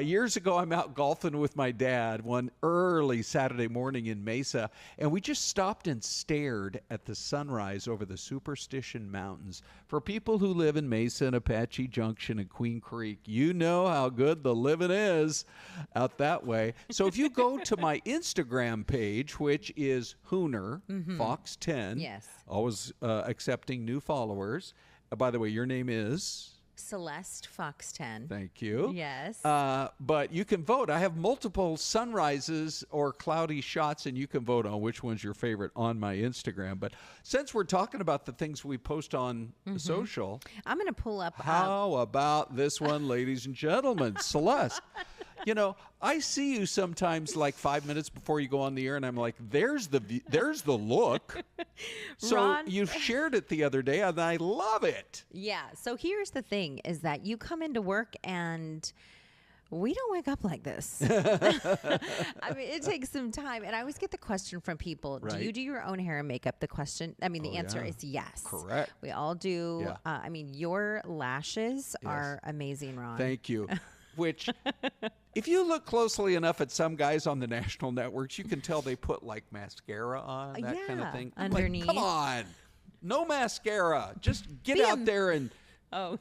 years ago, I'm out golfing with my dad one early Saturday morning in Mesa, and we just stopped and stared at the sunrise over the Superstition Mountains. For people who live in Mesa and Apache Junction and Queen Creek, you know how good the living is out that way. So if you go to my Instagram page, which is Hooner Fox 10, yes, always accepting new followers. By the way, your name is Syleste Fox 10. Thank you. Yes. But you can vote. I have multiple sunrises or cloudy shots, and you can vote on which one's your favorite on my Instagram. But since we're talking about the things we post on social, I'm going to pull up. How about this one, ladies and gentlemen? Celeste. I see you sometimes like 5 minutes before you go on the air, and I'm like, there's the look. So Ron, you shared it the other day, and I love it. Yeah. So here's the thing, is that you come into work and we don't wake up like this. I mean, it takes some time. And I always get the question from people, do you do your own hair and makeup? The answer is yes. Correct. We all do. Yeah. Your lashes are amazing, Ron. Thank you. Which, if you look closely enough at some guys on the national networks, you can tell they put like mascara on, that kind of thing. Underneath. Like, come on. No mascara. Just get out there and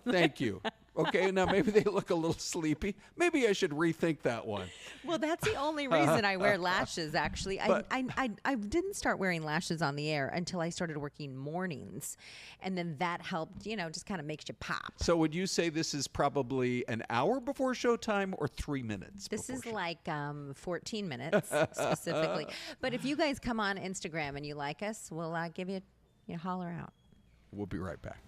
thank you. Okay, now maybe they look a little sleepy. Maybe I should rethink that one. Well, that's the only reason I wear lashes, actually. I didn't start wearing lashes on the air until I started working mornings. And then that helped, just kind of makes you pop. So would you say this is probably an hour before showtime or 3 minutes? This is like 14 minutes specifically. But if you guys come on Instagram and you like us, we'll give you holler out. We'll be right back.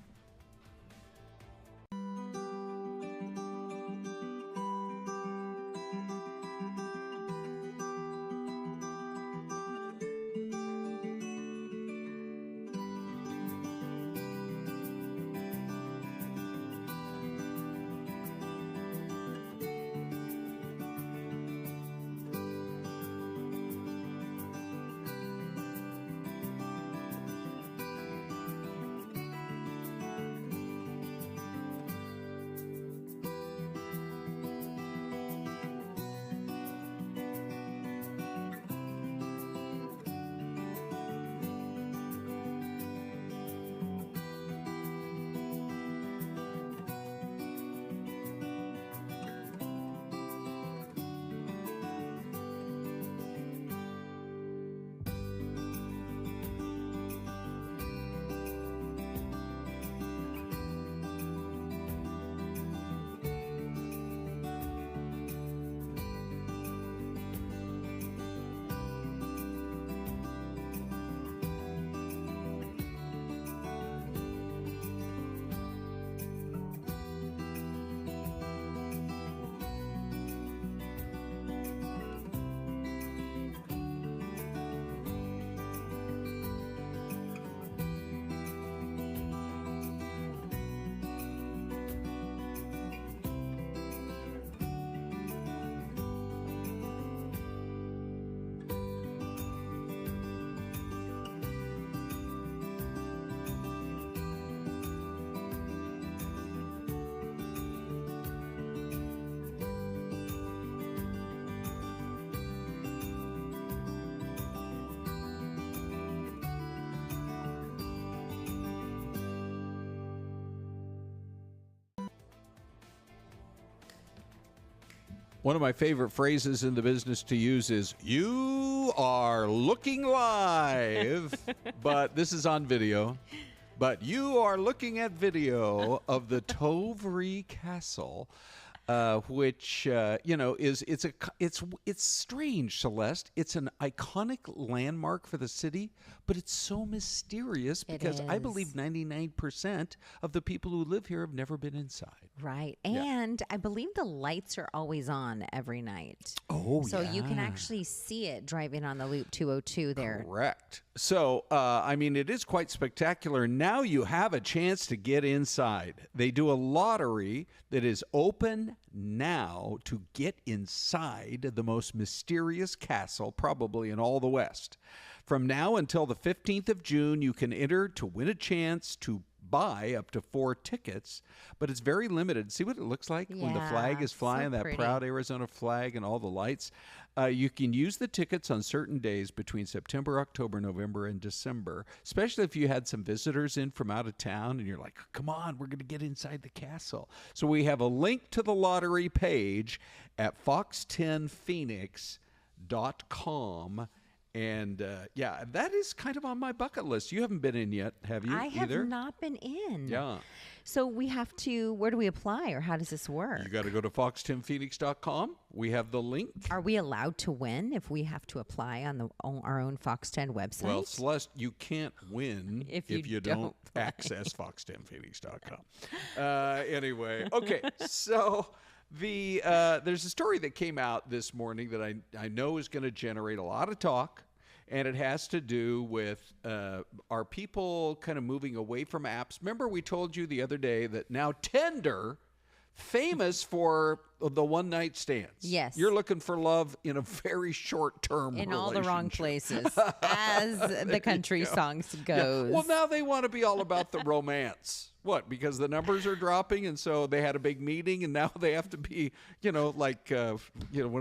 One of my favorite phrases in the business to use is, "You are looking live," but this is on video. But you are looking at video of the Tovry Castle, which is it's strange, Celeste. It's an iconic landmark for the city, but it's so mysterious because I believe 99% of the people who live here have never been inside. Right, and I believe the lights are always on every night. Oh, so you can actually see it driving on the Loop 202 there. Correct. So, it is quite spectacular. Now you have a chance to get inside. They do a lottery that is open now to get inside the most mysterious castle probably in all the West. From now until the 15th of June, you can enter to win a chance to buy up to 4 tickets, but it's very limited. See what it looks like when the flag is flying, that proud Arizona flag and all the lights. You can use the tickets on certain days between September, October, November, and December, especially if you had some visitors in from out of town and you're like, come on, we're going to get inside the castle. So we have a link to the lottery page at fox10phoenix.com. And that is kind of on my bucket list. You haven't been in yet, have you? I have not been in. Yeah. So we have to, where do we apply or how does this work? You got to go to fox10phoenix.com. We have the link. Are we allowed to win if we have to apply on our own Fox 10 website? Well, Celeste, you can't win if you don't access fox10phoenix.com. Anyway, okay, so there's a story that came out this morning that I know is going to generate a lot of talk. And it has to do with are people kind of moving away from apps? Remember we told you the other day that now Tinder, famous for the one-night stands. Yes. You're looking for love in a very short-term in relationship. all the wrong places, as the country songs goes. Yeah. Well, now they want to be all about the romance. What? Because the numbers are dropping, and so they had a big meeting, and now they have to be, one of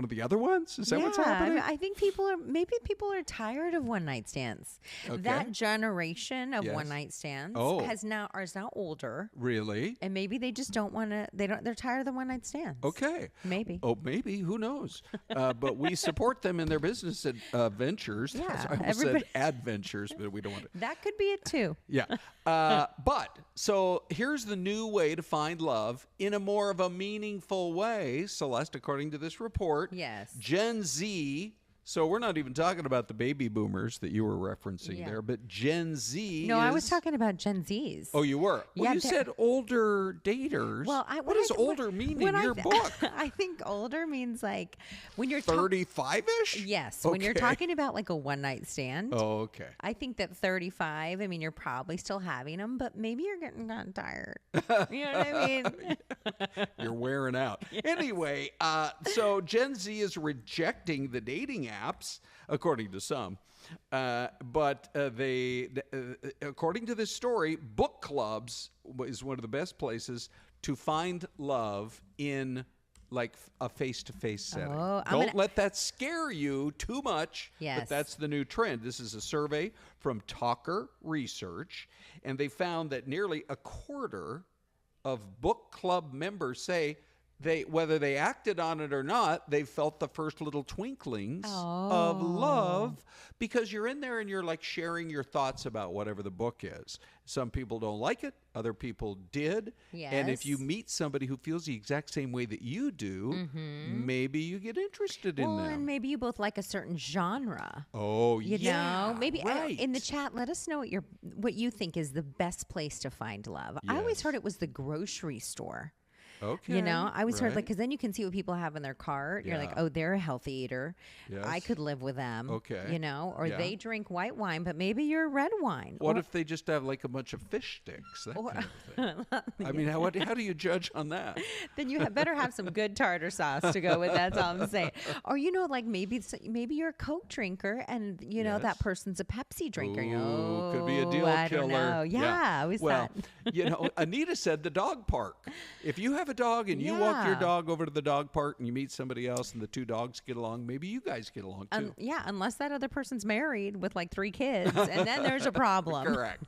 the other ones? Is that what's happening? I think people are tired of one-night stands. Okay. That generation of one-night stands is now older. Really? And maybe they just don't want to. They're tired of the one-night stands. Okay. Maybe. Oh, maybe. Who knows? But we support them in their business ventures. Yeah. I almost said adventures, but we don't want to. That could be it too. Yeah. So here's the new way to find love in a more of a meaningful way, Celeste, according to this report. Yes. Gen Z. So we're not even talking about the baby boomers that you were referencing there, but Gen Z. No, I was talking about Gen Zs. Oh, you were? Well, Yeah, you said older daters. Well, what does older mean in your book? I think older means like when you're 35-ish? Yes. When you're talking about like a one-night stand. Oh, okay. I think that 35, you're probably still having them, but maybe you're getting tired. You know what I mean? You're wearing out. Yes. Anyway, so Gen Z is rejecting the dating apps, according to some. But according to this story, book clubs is one of the best places to find love in like a face-to-face setting. Don't let that scare you too much. Yes. But that's the new trend. This is a survey from Talker Research, and they found that nearly a quarter of book club members say whether they acted on it or not, they felt the first little twinklings of love because you're in there and you're like sharing your thoughts about whatever the book is. Some people don't like it. Other people did. Yes. And if you meet somebody who feels the exact same way that you do, maybe you get interested in them. And maybe you both like a certain genre. Oh, you know, maybe right. In the chat, let us know what you think is the best place to find love. I always heard it was the grocery store. Okay. I always heard because then you can see what people have in their cart. Yeah. You're like, oh, they're a healthy eater. Yes. I could live with them. Okay. Or they drink white wine, but maybe you're red wine. What if they just have like a bunch of fish sticks? That kind of thing. I mean, how do you judge on that? Then you better have some good tartar sauce to go with. That's all I'm saying. Or like maybe you're a Coke drinker and that person's a Pepsi drinker. Ooh, could be a deal I killer. Don't know. Yeah. I always thought. Anita said the dog park. If you have have a dog and you walk your Yeah. dog over to the dog park and you meet somebody else and the two dogs get along, maybe you guys get along too. Yeah, unless that other person's married with like 3 kids, and then there's a problem. Correct.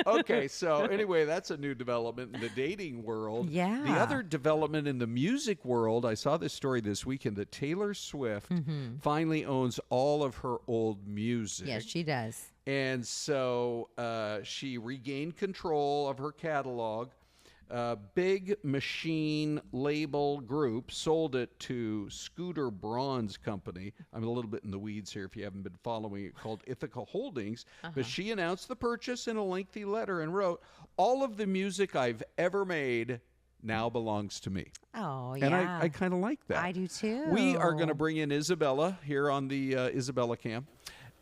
Okay, so anyway, that's a new development in the dating world. Yeah. The other development in the music world, I saw this story this weekend that Taylor Swift finally owns all of her old music. Yes, she does. And so she regained control of her catalog. Big Machine label group sold it to Scooter Braun's company. I'm a little bit in the weeds here if you haven't been following it, called Ithaca Holdings. But she announced the purchase in a lengthy letter and wrote, all of the music I've ever made now belongs to me. Oh, yeah. And I kind of like that. I do too. We are going to bring in Isabella here on the Isabella Cam.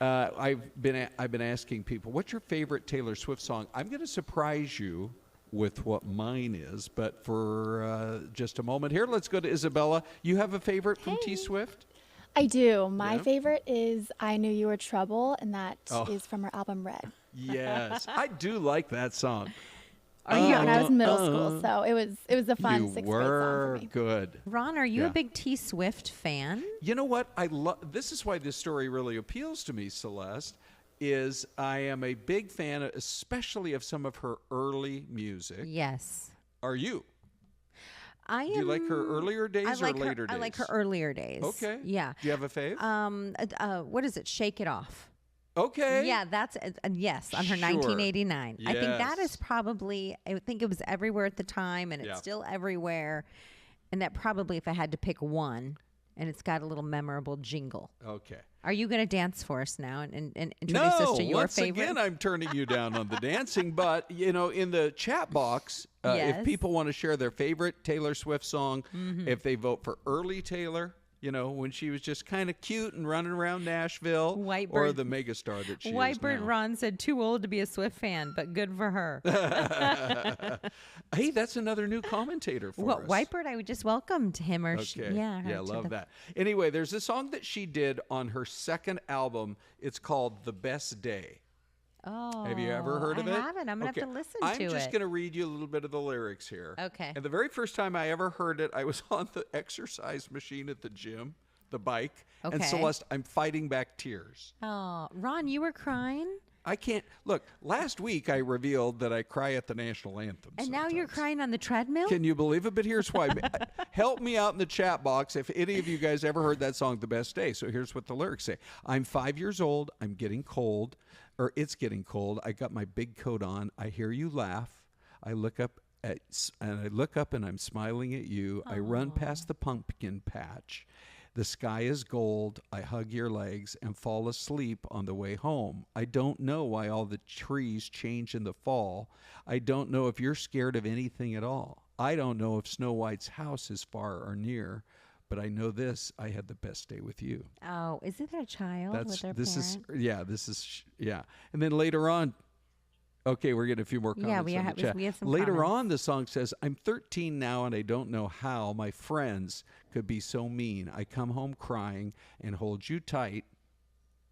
I've been asking people, what's your favorite Taylor Swift song? I'm going to surprise you with what mine is, but for just a moment here, let's go to Isabella. You have a favorite from T Swift? I do. My Yeah? favorite is I Knew You Were Trouble, and that is Oh. from her album Red. Yes, I do like that song. Yeah, when I was in middle school, so it was a fun You 6th grade song were for me. good. Ron, are you Yeah. a big T Swift fan? You know what? I love. This is why this story really appeals to me, Celeste. Is I am a big fan, especially of some of her early music. Yes. Are you? I am. Do you like her earlier days or later days? I like her earlier days. Okay. Yeah. Do you have a fave? What is it? Shake It Off. Okay. Yeah, that's yes, on her Sure. 1989. I think that Yes. is probably. I think it was everywhere at the time, and it's Yeah. still everywhere. And that probably, if I had to pick one, and it's got a little memorable jingle. Okay. Are you going to dance for us now and introduce us to your once favorite? again, I'm turning you down on the dancing. But, you know, in the chat box, Yes. if people want to share their favorite Taylor Swift song, Mm-hmm. if they vote for early Taylor, you know, when she was just kind of cute and running around Nashville, or Whitebird- the megastar that she is Whitebird now. Ron said too old to be a Swift fan, but good for her. Hey, that's another new commentator for Well, us. Whitebird, I would just welcomed him or she. Okay. Yeah, her to love the- that. Anyway, there's a song that she did on her second album. It's called The Best Day. Oh, Have you ever heard of it? I haven't. I'm gonna Okay. have to listen I'm to it. just going to read you a little bit of the lyrics here. Okay. And the very first time I ever heard it, I was on the exercise machine at the gym, the bike. And Okay. Celeste, I'm fighting back tears. Oh, Ron, you were crying, I can't look. Last week I revealed that I cry at the national anthem. and now you're crying on the treadmill. Can you believe it? But here's why. Help me out in the chat box if any of you guys ever heard that song, The Best Day. So here's what the lyrics say. I'm 5 years old. I'm getting cold, or it's getting cold. I got my big coat on. I hear you laugh. I look up and I'm smiling at you. I run past the pumpkin patch. The sky is gold. I hug your legs and fall asleep on the way home. I don't know why all the trees change in the fall. I don't know if you're scared of anything at all. I don't know if Snow White's house is far or near, but I know this: I had the best day with you. Oh, isn't that a child with their parent? And then later on, okay, we're getting a few more comments. Yeah, we on have- the chat. we have some Later comments. on, the song says, "I'm 13 now, and I don't know how my friends could be so mean. I come home crying and hold you tight.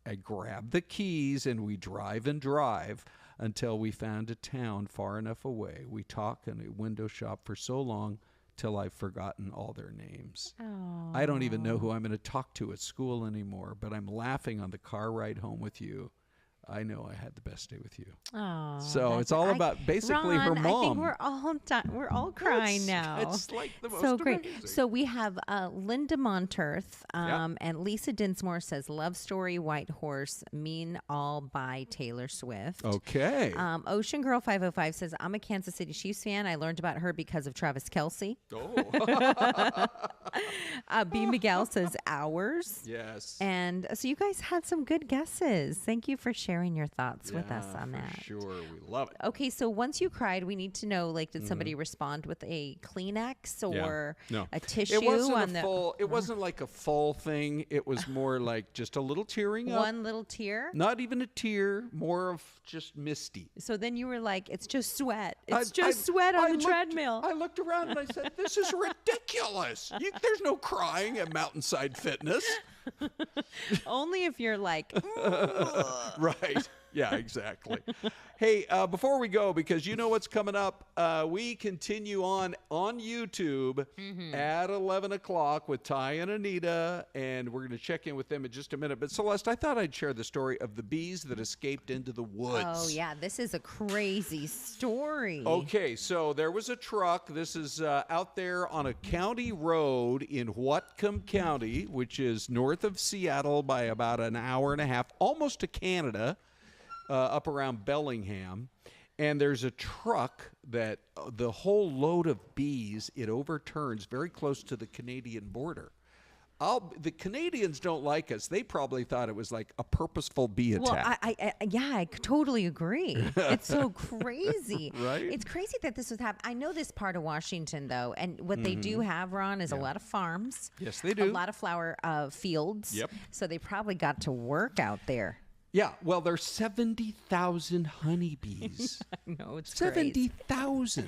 I grab the keys and we drive and drive until we found a town far enough away. We talk in a window shop for so long till I've forgotten all their names. I don't even know who I'm going to talk to at school anymore, but I'm laughing on the car ride home with you. I know I had the best day with you." Oh, So it's all about basically her Ron, mom. I think we're all done. We're all crying now. It's like the most so great. amazing. So we have Linda Monterth and Lisa Dinsmore says Love Story, White Horse, Mean All by Taylor Swift. Okay. Ocean Girl 505 says I'm a Kansas City Chiefs fan. I learned about her because of Travis Kelce. B. Miguel says Hours. Yes. And so you guys had some good guesses. Thank you for sharing your thoughts with us on that. Sure, we love it. Okay, so once you cried, we need to know, like, did somebody respond with a Kleenex or No. a tissue It wasn't on a the full. It wasn't like a full thing. It was more like just a little tearing up. one little tear? Not even a tear. More of just misty. So then you were like, "It's just sweat. It's I- just sweat on the treadmill." I looked around and I said, "This is ridiculous. There's no crying at Mountainside Fitness." Only if you're like, Right. Yeah, exactly. Hey, before we go, because you know what's coming up, we continue on YouTube at 11 o'clock with Ty and Anita, and we're going to check in with them in just a minute. But Celeste, I thought I'd share the story of the bees that escaped into the woods. Oh, yeah. This is a crazy story. Okay, so there was a truck. This is out there on a county road in Whatcom County, which is north of Seattle by about an hour and a half, almost to Canada, up around Bellingham. And there's a truck that the whole load of bees, it overturns very close to the Canadian border. The Canadians don't like us. They probably thought it was like a purposeful bee attack. Well, I totally agree. It's so crazy. Right? It's crazy that this was happening. I know this part of Washington, though, and what they do have, Ron, is a lot of farms. Yes, they do. A lot of flower fields. Yep. So they probably got to work out there. Yeah, well, there's 70,000 honeybees. I know, it's 70,000.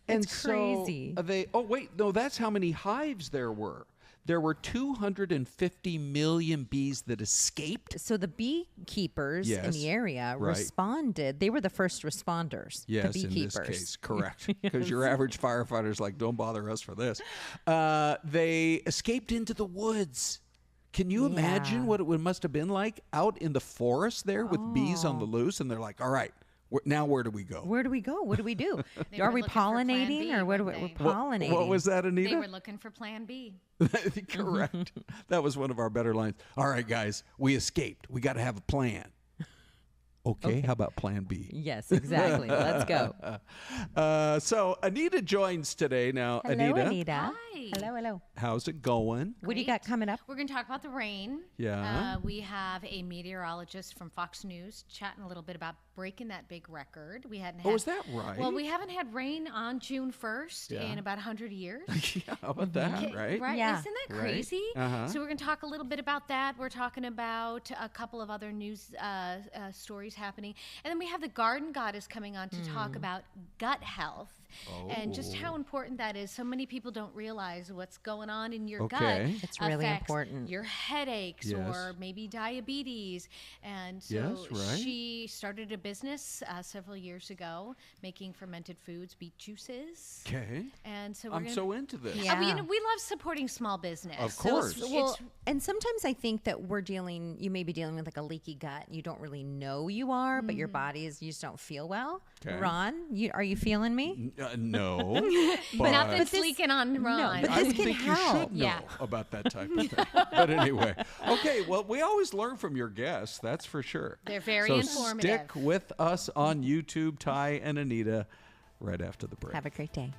And It's crazy. So oh, wait, no, that's how many hives there were. There were 250 million bees that escaped. So the beekeepers in the area responded. They were the first responders. Yes, the in beekeepers. this case, correct. Because your average firefighter's like, don't bother us for this. They escaped into the woods. Can you imagine what it must have been like out in the forest there with bees on the loose? And they're like, all right, now where do we go? Where do we go? What do we do? They Are were we looking for Plan pollinating B, or what are we weren't we're they? pollinating? What was that, Anita? They were looking for Plan B. Correct. That was one of our better lines. All right, guys, we escaped. We got to have a plan. Okay, how about Plan B? Yes, exactly. Let's go. So Anita joins today. Now, Hello, Anita. Hi. Hello. How's it going? What do you got coming up? We're going to talk about the rain. Yeah. We have a meteorologist from Fox News chatting a little bit about breaking that big record. We hadn't had. Oh, is that right? Well, we haven't had rain on June 1st Yeah. in about 100 years. Yeah, how about that, right? Right? Yeah. Isn't that Right. crazy? Uh-huh. So we're going to talk a little bit about that. We're talking about a couple of other news stories happening. And then we have the garden goddess coming on to talk about gut health and just how important that is. So many people don't realize what's going on in your gut. Okay. It's really affects important. Your headaches Yes. or maybe diabetes. And so Yes, right. she started a business several years ago making fermented foods, beet juices. Okay. And so we're I'm gonna, so into this. Yeah. we love supporting small business. Of So course. Well, and sometimes I think that you may be dealing with like a leaky gut. You don't really know you are, but your body you just don't feel well. Okay. Ron, are you feeling me? No. but nothing's leaking on Ron. but I this can think you help. should know about that type of thing. But anyway, okay. Well, we always learn from your guests. That's for sure. They're very so informative. Stick with us on YouTube, Ty and Anita, right after the break. Have a great day.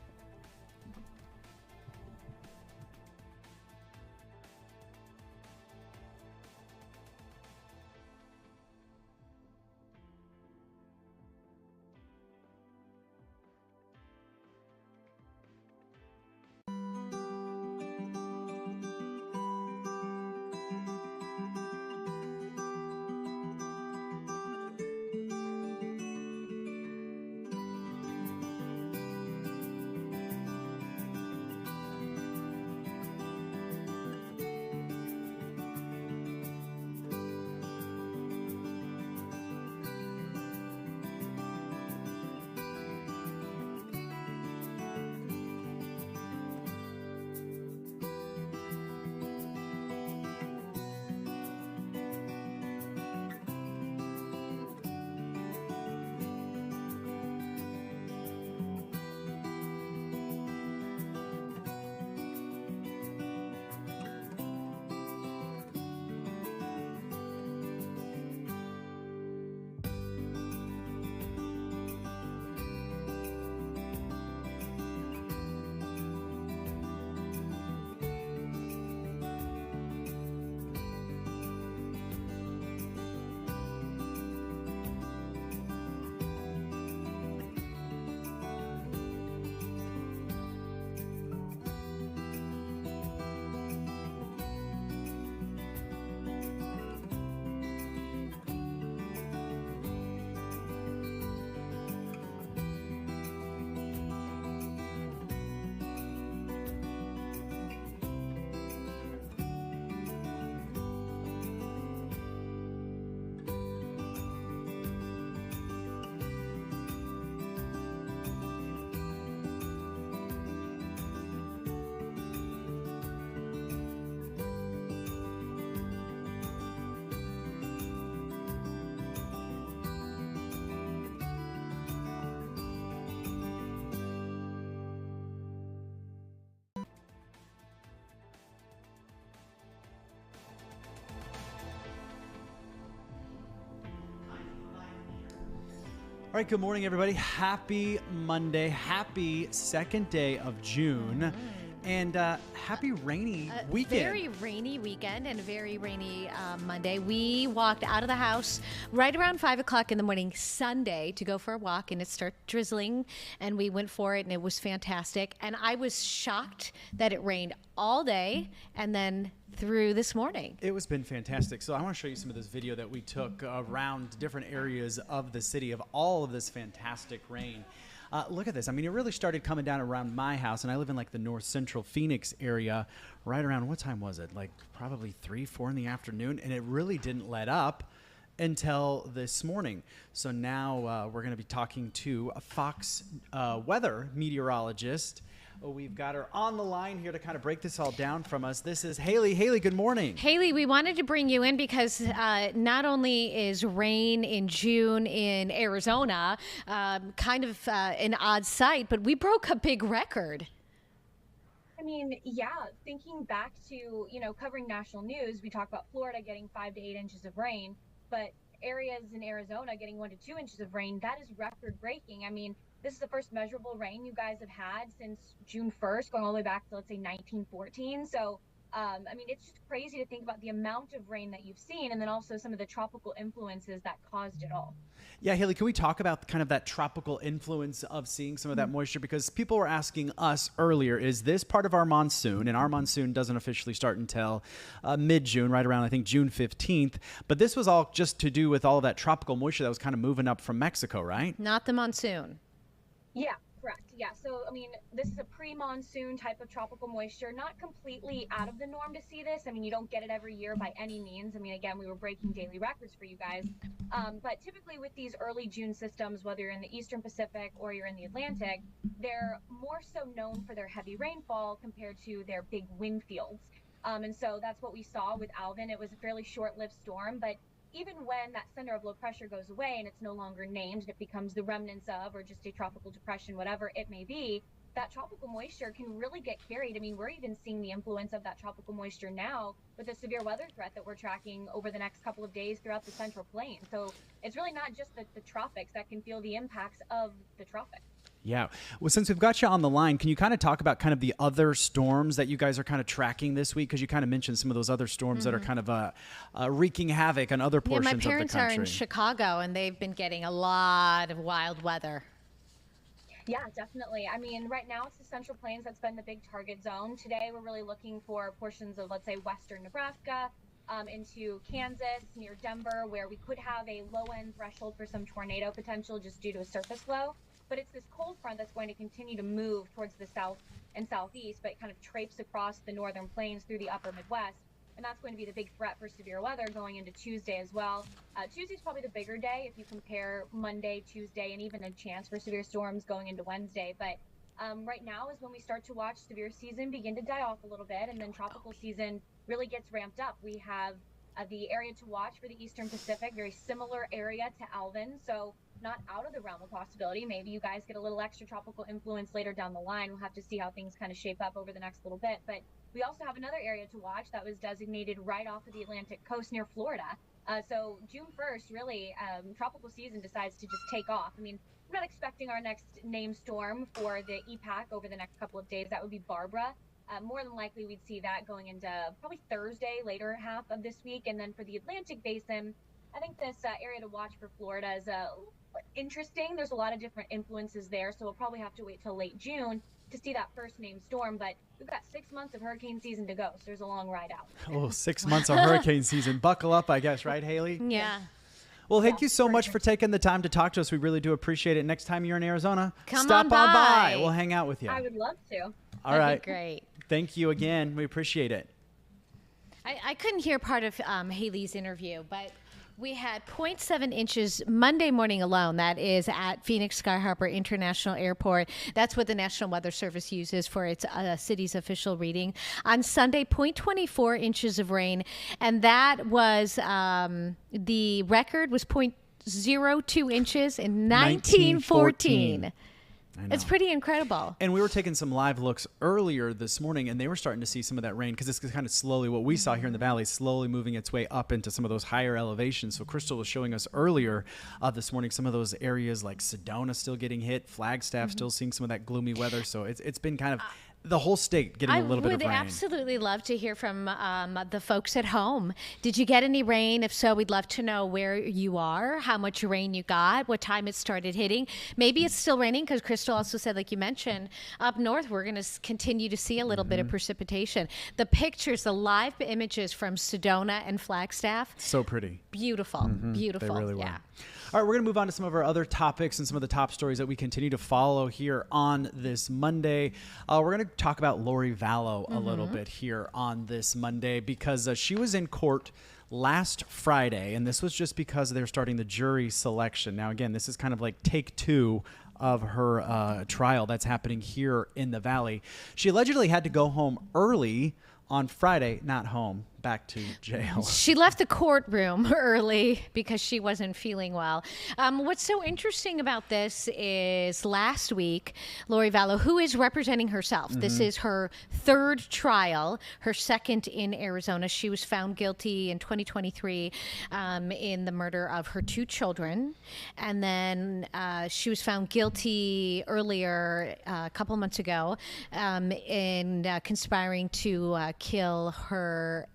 All right, good morning, everybody. Happy Monday. Happy second day of June. And happy rainy weekend. Very rainy weekend and a very rainy Monday. We walked out of the house right around 5 o'clock in the morning Sunday to go for a walk, and it started drizzling, and we went for it, and it was fantastic. And I was shocked that it rained all day and then through this morning. It was been fantastic. So I want to show you some of this video that we took around different areas of the city of all of this fantastic rain. Look at this. I mean, it really started coming down around my house, and I live in like the north central Phoenix area right around, what time was it? Like probably 3, 4 in the afternoon, and it really didn't let up until this morning. So now we're going to be talking to a Fox weather meteorologist. We've got her on the line here to kind of break this all down from us. This is Haley. Haley, good morning. Haley, we wanted to bring you in because not only is rain in June in Arizona kind of an odd sight, but we broke a big record. I mean, yeah, thinking back to, covering national news, we talk about Florida getting 5 to 8 inches of rain, but areas in Arizona getting 1 to 2 inches of rain, that is record breaking. I mean, this is the first measurable rain you guys have had since June 1st, going all the way back to, let's say, 1914. So, I mean, it's just crazy to think about the amount of rain that you've seen, and then also some of the tropical influences that caused it all. Yeah, Haley, can we talk about kind of that tropical influence of seeing some of that moisture? Because people were asking us earlier, is this part of our monsoon? And our monsoon doesn't officially start until mid-June, right around, I think, June 15th. But this was all just to do with all of that tropical moisture that was kind of moving up from Mexico, right? Not the monsoon. Yeah, correct. Yeah. So, I mean, this is a pre-monsoon type of tropical moisture, not completely out of the norm to see this. I mean, you don't get it every year by any means. I mean, again, we were breaking daily records for you guys. But typically with these early June systems, whether you're in the Eastern Pacific or you're in the Atlantic, they're more so known for their heavy rainfall compared to their big wind fields. And so that's what we saw with Alvin. It was a fairly short-lived storm, but even when that center of low pressure goes away and it's no longer named and it becomes the remnants of, or just a tropical depression, whatever it may be, that tropical moisture can really get carried. I mean, we're even seeing the influence of that tropical moisture now with the severe weather threat that we're tracking over the next couple of days throughout the Central Plain. So it's really not just the tropics that can feel the impacts of the tropics. Yeah. Well, since we've got you on the line, can you kind of talk about kind of the other storms that you guys are kind of tracking this week? Because you kind of mentioned some of those other storms that are kind of wreaking havoc on other portions of the country. Yeah, my parents are in Chicago, and they've been getting a lot of wild weather. Yeah, definitely. I mean, right now it's the Central Plains that's been the big target zone. Today we're really looking for portions of, let's say, western Nebraska, into Kansas, near Denver, where we could have a low-end threshold for some tornado potential just due to a surface low. But it's this cold front that's going to continue to move towards the south and southeast, but kind of traipse across the northern plains through the upper Midwest. And that's going to be the big threat for severe weather going into Tuesday as well. Tuesday's probably the bigger day if you compare Monday, Tuesday, and even a chance for severe storms going into Wednesday. But right now is when we start to watch severe season begin to die off a little bit, and then tropical season really gets ramped up. We have the area to watch for the Eastern Pacific, very similar area to Alvin. So not out of the realm of possibility. Maybe you guys get a little extra tropical influence later down the line. We'll have to see how things kind of shape up over the next little bit. But we also have another area to watch that was designated right off of the Atlantic coast near Florida. So June 1st, really, tropical season decides to just take off. I mean, I'm not expecting our next named storm for the EPAC over the next couple of days. That would be Barbara. More than likely, we'd see that going into probably Thursday, later half of this week. And then for the Atlantic basin, I think this area to watch for Florida is interesting. There's a lot of different influences there, so we'll probably have to wait till late June to see that first named storm. But we've got 6 months of hurricane season to go, so there's a long ride out. Oh, 6 months of hurricane season. Buckle up, I guess, right, Haley? Yeah. Well, thank you so much for taking the time to talk to us. We really do appreciate it. Next time you're in Arizona, Come stop on by. We'll hang out with you. I would love to. All right. That'd be great. Thank you again. We appreciate it. I couldn't hear part of Haley's interview, but we had 0.7 inches Monday morning alone. That is at Phoenix Sky Harbor International Airport. That's what the National Weather Service uses for its city's official reading. On Sunday, 0.24 inches of rain, and that was the record was 0.02 inches in 1914. It's pretty incredible. And we were taking some live looks earlier this morning, and they were starting to see some of that rain because it's kind of slowly, what we saw here in the valley, slowly moving its way up into some of those higher elevations. So Crystal was showing us earlier this morning some of those areas like Sedona still getting hit, Flagstaff still seeing some of that gloomy weather. So it's been kind of the whole state getting a little bit of rain. I would absolutely love to hear from the folks at home. Did you get any rain? If so, we'd love to know where you are, how much rain you got, what time it started hitting. Maybe it's still raining because Crystal also said, like you mentioned, up north we're going to continue to see a little bit of precipitation. The pictures, the live images from Sedona and Flagstaff. So pretty. Beautiful. Beautiful. They really were. Yeah. All right, we're going to move on to some of our other topics and some of the top stories that we continue to follow here on this Monday. We're going to talk about Lori Vallow a little bit here on this Monday because she was in court last Friday, and this was just because they're starting the jury selection. Now, again, this is kind of like take two of her trial that's happening here in the Valley. She allegedly had to go home early on Friday, not home, back to jail. She left the courtroom early because she wasn't feeling well. What's so interesting about this is last week, Lori Vallow, who is representing herself, this is her third trial, her second in Arizona. She was found guilty in 2023 in the murder of her two children. And then she was found guilty earlier, a couple months ago, in conspiring to kill her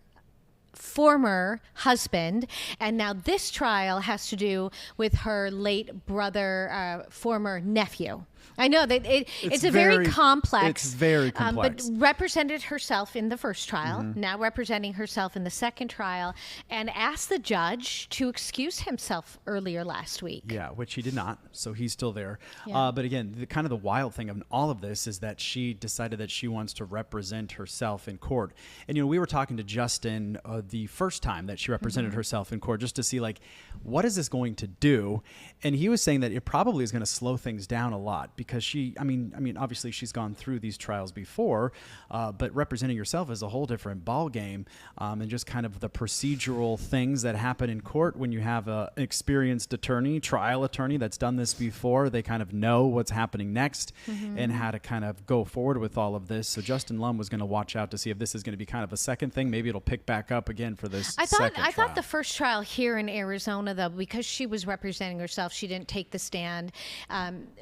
former husband, and now this trial has to do with her late brother, former nephew. I know that it's a very complex. It's very complex. But represented herself in the first trial, now representing herself in the second trial, and asked the judge to excuse himself earlier last week. Yeah, which he did not, so he's still there. Yeah. But again, the wild thing of all of this is that she decided that she wants to represent herself in court. And, we were talking to Justin the first time that she represented herself in court just to see, like, what is this going to do? And he was saying that it probably is going to slow things down a lot because she, I mean, obviously she's gone through these trials before, but representing yourself is a whole different ball game, and just kind of the procedural things that happen in court when you have an experienced trial attorney that's done this before. They kind of know what's happening next and how to kind of go forward with all of this. So Justin Lum was going to watch out to see if this is going to be kind of a second thing. Maybe it'll pick back up again for this second trial. I thought the first trial here in Arizona, though, because she was representing herself, she didn't take the stand,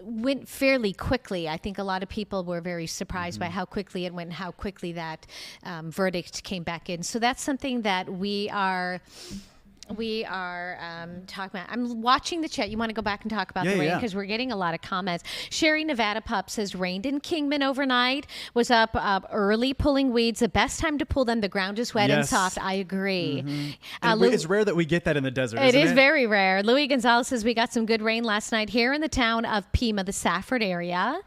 went fairly quickly. I think a lot of people were very surprised by how quickly it went and how quickly that verdict came back in. So that's something that we are talking about. I'm watching the chat. You want to go back and talk about the rain because we're getting a lot of comments. Sherry Nevada Pup says rained in Kingman overnight. Was up early pulling weeds. The best time to pull them. The ground is wet and soft. I agree. It's rare that we get that in the desert. It is very rare. Louis Gonzalez says we got some good rain last night here in the town of Pima, the Safford area.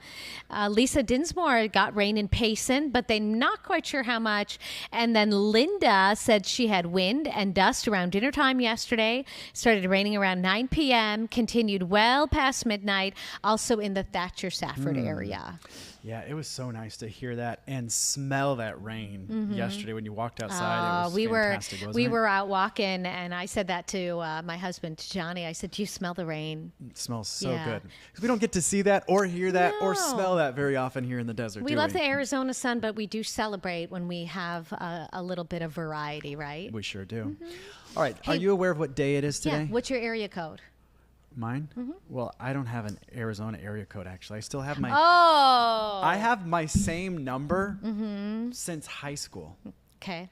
Lisa Dinsmore got rain in Payson, but they're not quite sure how much. And then Linda said she had wind and dust around dinner time yesterday. Started raining around 9 p.m. Continued well past midnight. Also in the Thatcher Safford area. Yeah, it was so nice to hear that and smell that rain yesterday when you walked outside. It was fantastic, wasn't we it? were out walking, and I said that to my husband, to Johnny. I said, "Do you smell the rain?" It smells so good. Because we don't get to see that or hear that or smell that very often here in the desert. We love the Arizona sun, but we do celebrate when we have a little bit of variety, right? We sure do. All right. Are you aware of what day it is today? Yeah. What's your area code? Mine? Well, I don't have an Arizona area code, actually. I still have my... Oh! I have my same number since high school. Okay.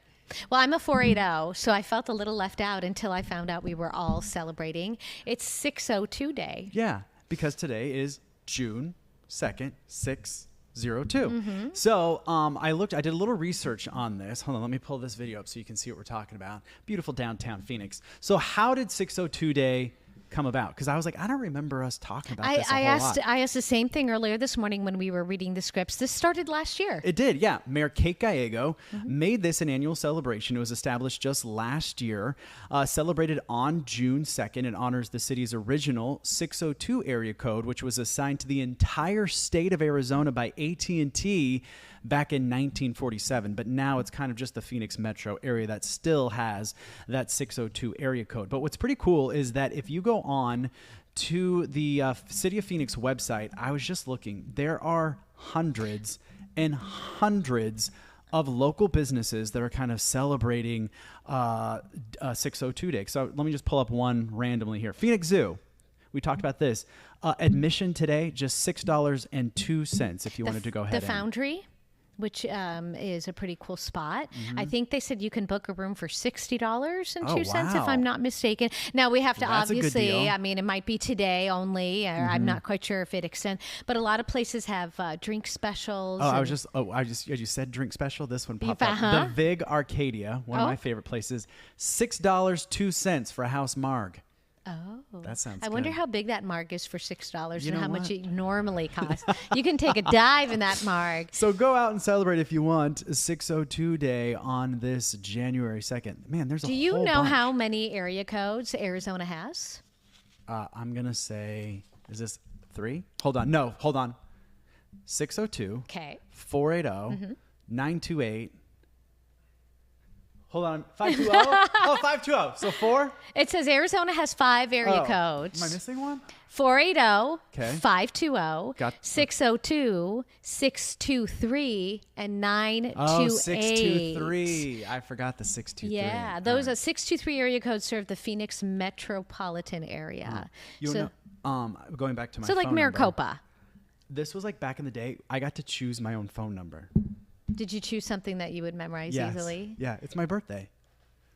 Well, I'm a 480, so I felt a little left out until I found out we were all celebrating. It's 602 day. Yeah, because today is June 2nd, 602. So I did a little research on this. Hold on, let me pull this video up so you can see what we're talking about. Beautiful downtown Phoenix. So how did 602 day come about? Because I was like, I don't remember us talking about this a whole lot. I asked the same thing earlier this morning when we were reading the scripts. This started last year. It did, yeah. Mayor Kate Gallego made this an annual celebration. It was established just last year, celebrated on June 2nd. It honors the city's original 602 area code, which was assigned to the entire state of Arizona by AT&T back in 1947, but now it's kind of just the Phoenix metro area that still has that 602 area code. But what's pretty cool is that if you go on to the City of Phoenix website, I was just looking, there are hundreds and hundreds of local businesses that are kind of celebrating 602 Day. So let me just pull up one randomly here. Phoenix Zoo. We talked about this. Admission today, just $6.02 if you wanted to go ahead. The Foundry, which is a pretty cool spot. I think they said you can book a room for $60.02 if I'm not mistaken. Now we have to obviously, I mean, it might be today only, or I'm not quite sure if it extends, but a lot of places have drink specials. As you said drink special, this one popped up. The Vig Arcadia, one of my favorite places, $6.02 for a house marg. Oh, that sounds I wonder good. how big that marg is for $6 and how much it normally costs. You can take a dive in that marg. So go out and celebrate if you want 602 Day on this January 2nd. Man, there's a whole Do you know bunch. how many area codes Arizona has? I'm going to say, is this 3? Hold on. No, hold on. 602. Okay. 480. 928. Hold on. 520? Oh, 520. So 4? It says Arizona has 5 area codes. Am I missing one? 480, Okay. 520, 602, 623, and 928. Oh, 623. I forgot the 623. Yeah, those are 623 area codes serve the Phoenix metropolitan area. Going back to my so like phone Maricopa. Number, this was like back in the day. I got to choose my own phone number. Did you choose something that you would memorize easily? Yeah, it's my birthday.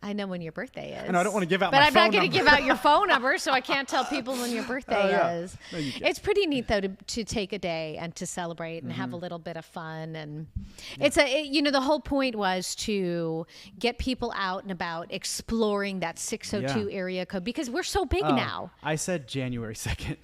I know when your birthday is. And I don't want to give out but my I'm phone not going to number. give out your phone number, so I can't tell people when your birthday is. No, you can't. It's pretty neat though to take a day and to celebrate and have a little bit of fun, and it's the whole point was to get people out and about exploring that 602 area code because we're so big now. I said January 2nd.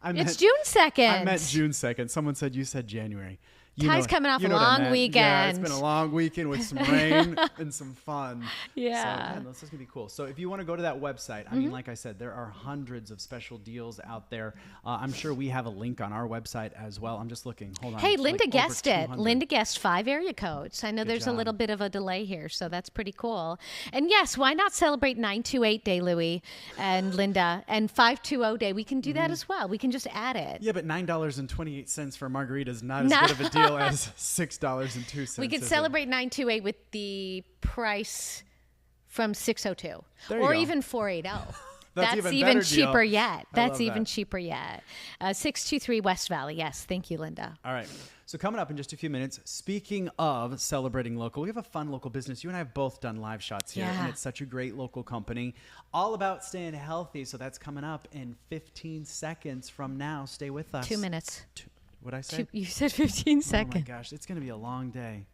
It's June 2nd. I meant June 2nd. Someone said you said January. Ty's coming off a long weekend. Yeah, it's been a long weekend with some rain and some fun. Yeah. So, man, this is going to be cool. So if you want to go to that website, I mean, like I said, there are hundreds of special deals out there. I'm sure we have a link on our website as well. I'm just looking. Hold on. Hey, It's Linda like guessed over it. 200. Linda guessed 5 area codes. I know there's a little bit of a delay here, so that's pretty cool. And yes, why not celebrate 928 Day, Louie and Linda, and 520 Day? We can do that as well. We can just add it. Yeah, but $9.28 for a margarita is not as good of a deal as $6.02. We could is it? celebrate 928 with the price from 602 There you or go. even 480. That's That's even even better deal. cheaper yet. I That's love even that. cheaper yet. 623 West Valley. Yes. Thank you, Linda. All right. So coming up in just a few minutes, speaking of celebrating local, we have a fun local business. You and I have both done live shots here, Yeah. and it's such a great local company, all about staying healthy. So that's coming up in 15 seconds from now. Stay with us. 2 minutes. What'd I say? You said 15 Oh seconds. my gosh, it's going to be a long day.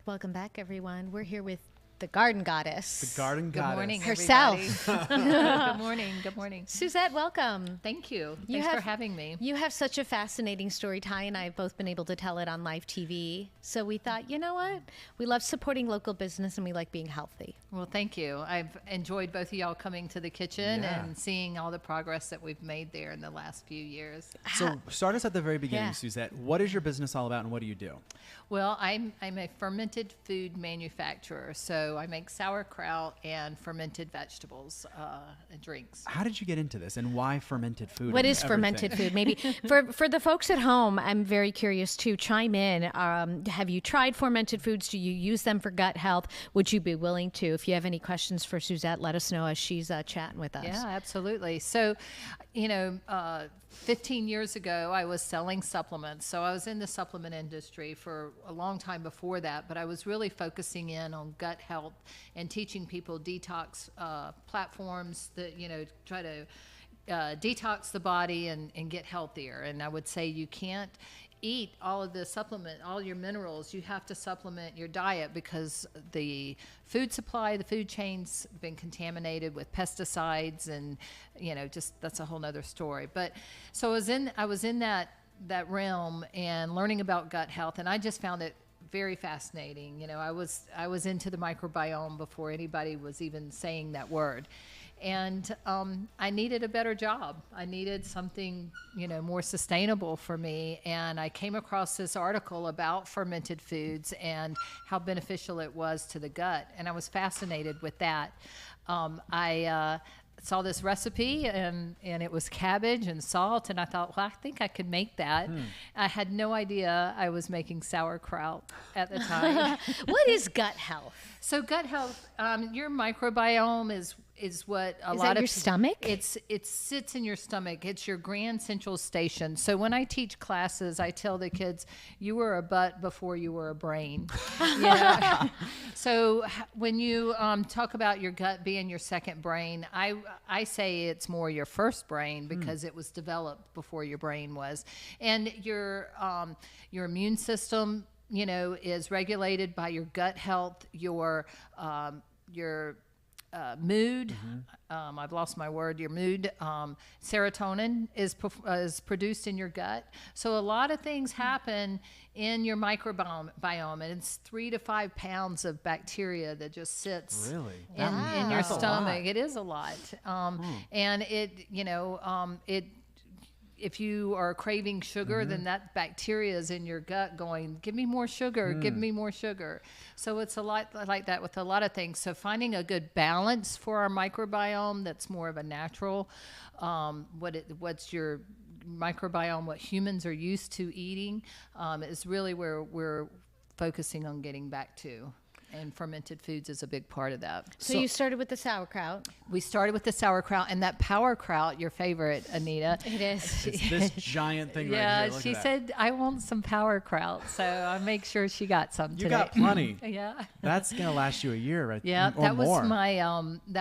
Welcome back, everyone. We're here with the garden goddess. The garden Good goddess. morning, herself. everybody. Good morning. Good morning. Suzette, welcome. Thank you. Thanks for having me. You have such a fascinating story. Ty and I have both been able to tell it on live TV. So we thought, you know what? We love supporting local business and we like being healthy. Well, thank you. I've enjoyed both of y'all coming to the kitchen and seeing all the progress that we've made there in the last few years. So start us at the very beginning, Yeah. Suzette. What is your business all about and what do you do? Well, I'm a fermented food manufacturer, so I make sauerkraut and fermented vegetables and drinks. How did you get into this and why fermented food? What and is fermented everything? food? Maybe for the folks at home, I'm very curious to chime in. Have you tried fermented foods? Do you use them for gut health? Would you be willing to? If you have any questions for Suzette, let us know as she's chatting with us. Yeah, absolutely. So, 15 years ago, I was selling supplements. So I was in the supplement industry for a long time before that, but I was really focusing in on gut health and teaching people detox platforms that, try to detox the body and get healthier. And I would say you can't eat all of the supplement, all your minerals. You have to supplement your diet because the food supply, the food chain's been contaminated with pesticides and, just that's a whole nother story. But so I was in that realm and learning about gut health, and I just found it very fascinating. I was into the microbiome before anybody was even saying that word. And I needed a better job. I needed something, more sustainable for me. And I came across this article about fermented foods and how beneficial it was to the gut. And I was fascinated with that. I saw this recipe and it was cabbage and salt. And I thought, well, I think I could make that. I had no idea I was making sauerkraut at the time. What is gut health? So gut health, your microbiome is what a Is lot that of your stomach? It sits in your stomach. It's your grand central station. So when I teach classes, I tell the kids, you were a butt before you were a brain. So when you talk about your gut being your second brain, I say it's more your first brain because it was developed before your brain was, and your immune system, is regulated by your gut health, your mood. I've lost my word. Your mood. Serotonin is produced in your gut. So a lot of things happen in your microbiome, and it's 3 to 5 pounds of bacteria that just sits in your That's a stomach. lot. It is a lot, and it. If you are craving sugar, then that bacteria is in your gut going, give me more sugar, give me more sugar. So it's a lot like that with a lot of things. So finding a good balance for our microbiome that's more of a natural, what's your microbiome, what humans are used to eating, is really where we're focusing on getting back to. And fermented foods is a big part of that. So you started with the sauerkraut. We started with the sauerkraut and that sauerkraut, your favorite, Anita. It is. It's this giant thing right here. Yeah, Look she at that. said, I want some sauerkraut. So I make sure she got some You today. got plenty. Yeah. That's going to last you a year, right? Yeah, or that more.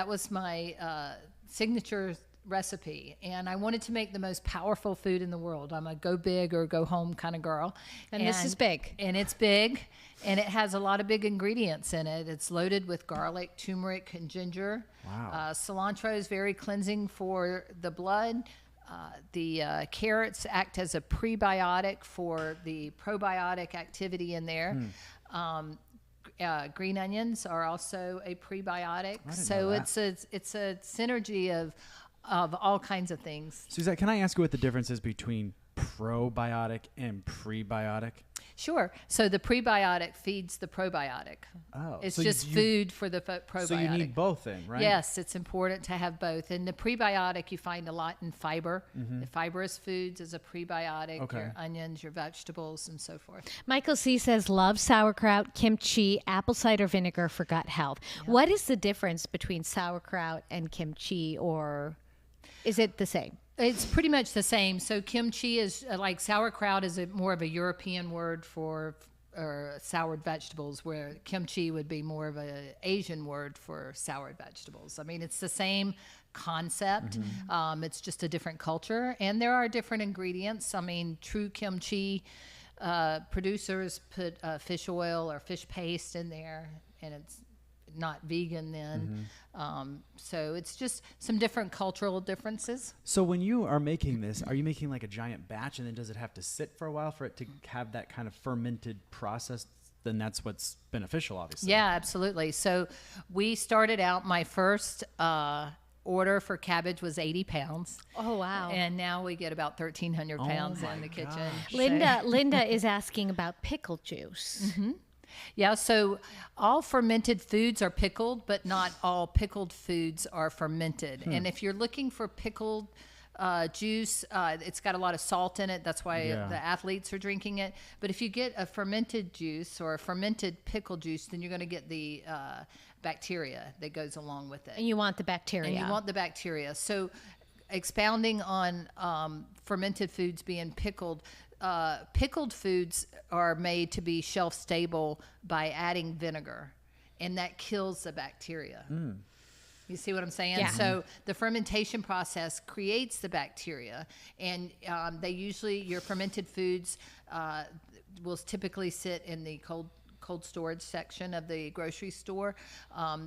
was my signature recipe, and I wanted to make the most powerful food in the world. I'm a go big or go home kind of girl. And this is big. And it's big, and it has a lot of big ingredients in it. It's loaded with garlic, turmeric, and ginger. Wow. Cilantro is very cleansing for the blood. The carrots act as a prebiotic for the probiotic activity in there. Green onions are also a prebiotic. So it's a synergy of all kinds of things. Suzette, can I ask you what the difference is between probiotic and prebiotic? Sure. So the prebiotic feeds the probiotic. Oh, it's so just food for the probiotic. So you need both then, right? Yes, it's important to have both. And the prebiotic you find a lot in fiber. The fibrous foods is a prebiotic, your onions, your vegetables, and so forth. Michael C. says, love sauerkraut, kimchi, apple cider vinegar for gut health. What is the difference between sauerkraut and kimchi, or is it the same? It's pretty much the same. So kimchi is like sauerkraut is more of a European word for soured vegetables, where kimchi would be more of an Asian word for soured vegetables. I mean, it's the same concept. It's just a different culture, and there are different ingredients. I mean, true kimchi producers put fish oil or fish paste in there, and it's not vegan then. So it's just some different cultural differences. So when you are making this, are you making like a giant batch, and then does it have to sit for a while for it to have that kind of fermented process? Then that's what's beneficial, obviously. Yeah, absolutely. So we started out, my first order for cabbage was 80 pounds. Oh, wow. And now we get about 1,300 pounds in the kitchen. Linda is asking about pickle juice. Yeah, so all fermented foods are pickled, but not all pickled foods are fermented. And if you're looking for pickled juice, it's got a lot of salt in it. That's why the athletes are drinking it. But if you get a fermented juice or a fermented pickle juice, then you're going to get the bacteria that goes along with it. And you want the bacteria. And you want the bacteria. So expounding on fermented foods being pickled, pickled foods are made to be shelf stable by adding vinegar, and that kills the bacteria. You see what I'm saying? Yeah. So the fermentation process creates the bacteria, and they usually, your fermented foods will typically sit in the cold storage section of the grocery store.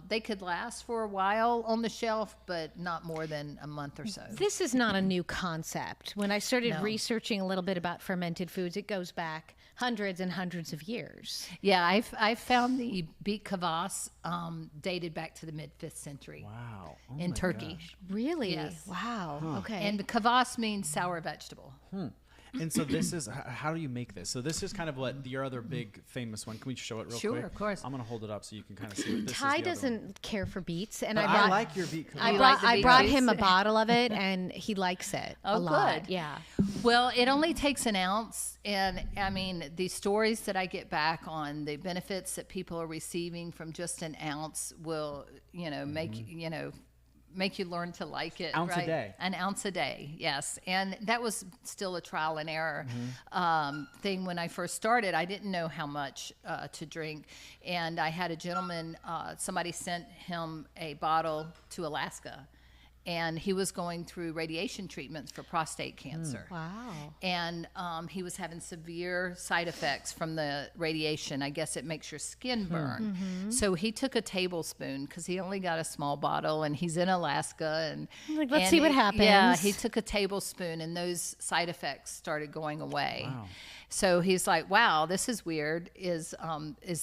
They could last for a while on the shelf, but not more than a month or so. This is not a new concept. When I started researching a little bit about fermented foods, it goes back hundreds and hundreds of years. Yeah, I've found the beet kvass dated back to the mid-5th century. Wow. Oh in my Turkey. gosh. Really? Yes. Wow. Okay. And the kvass means sour vegetable. And so this is, how do you make this? So this is kind of what your other big famous one. Can we show it real quick? Sure, of course. I'm going to hold it up so you can kind of see what this Ty is. The other one. doesn't care for beets, and But I like your beet kvass. I brought him a bottle of it, and he likes it a lot. Good. Yeah. Well, it only takes an ounce, and I mean, the stories that I get back on the benefits that people are receiving from just an ounce will, make you learn to like it. Ounce a right? day. An ounce a day, yes. And that was still a trial and error thing when I first started. I didn't know how much to drink. And I had a gentleman, somebody sent him a bottle to Alaska. And he was going through radiation treatments for prostate cancer. Wow. And he was having severe side effects from the radiation. I guess it makes your skin burn. So he took a tablespoon, because he only got a small bottle, and he's in Alaska. And let's see what happens. Yeah, he took a tablespoon, and those side effects started going away. Wow. So he's like, wow, this is weird. Is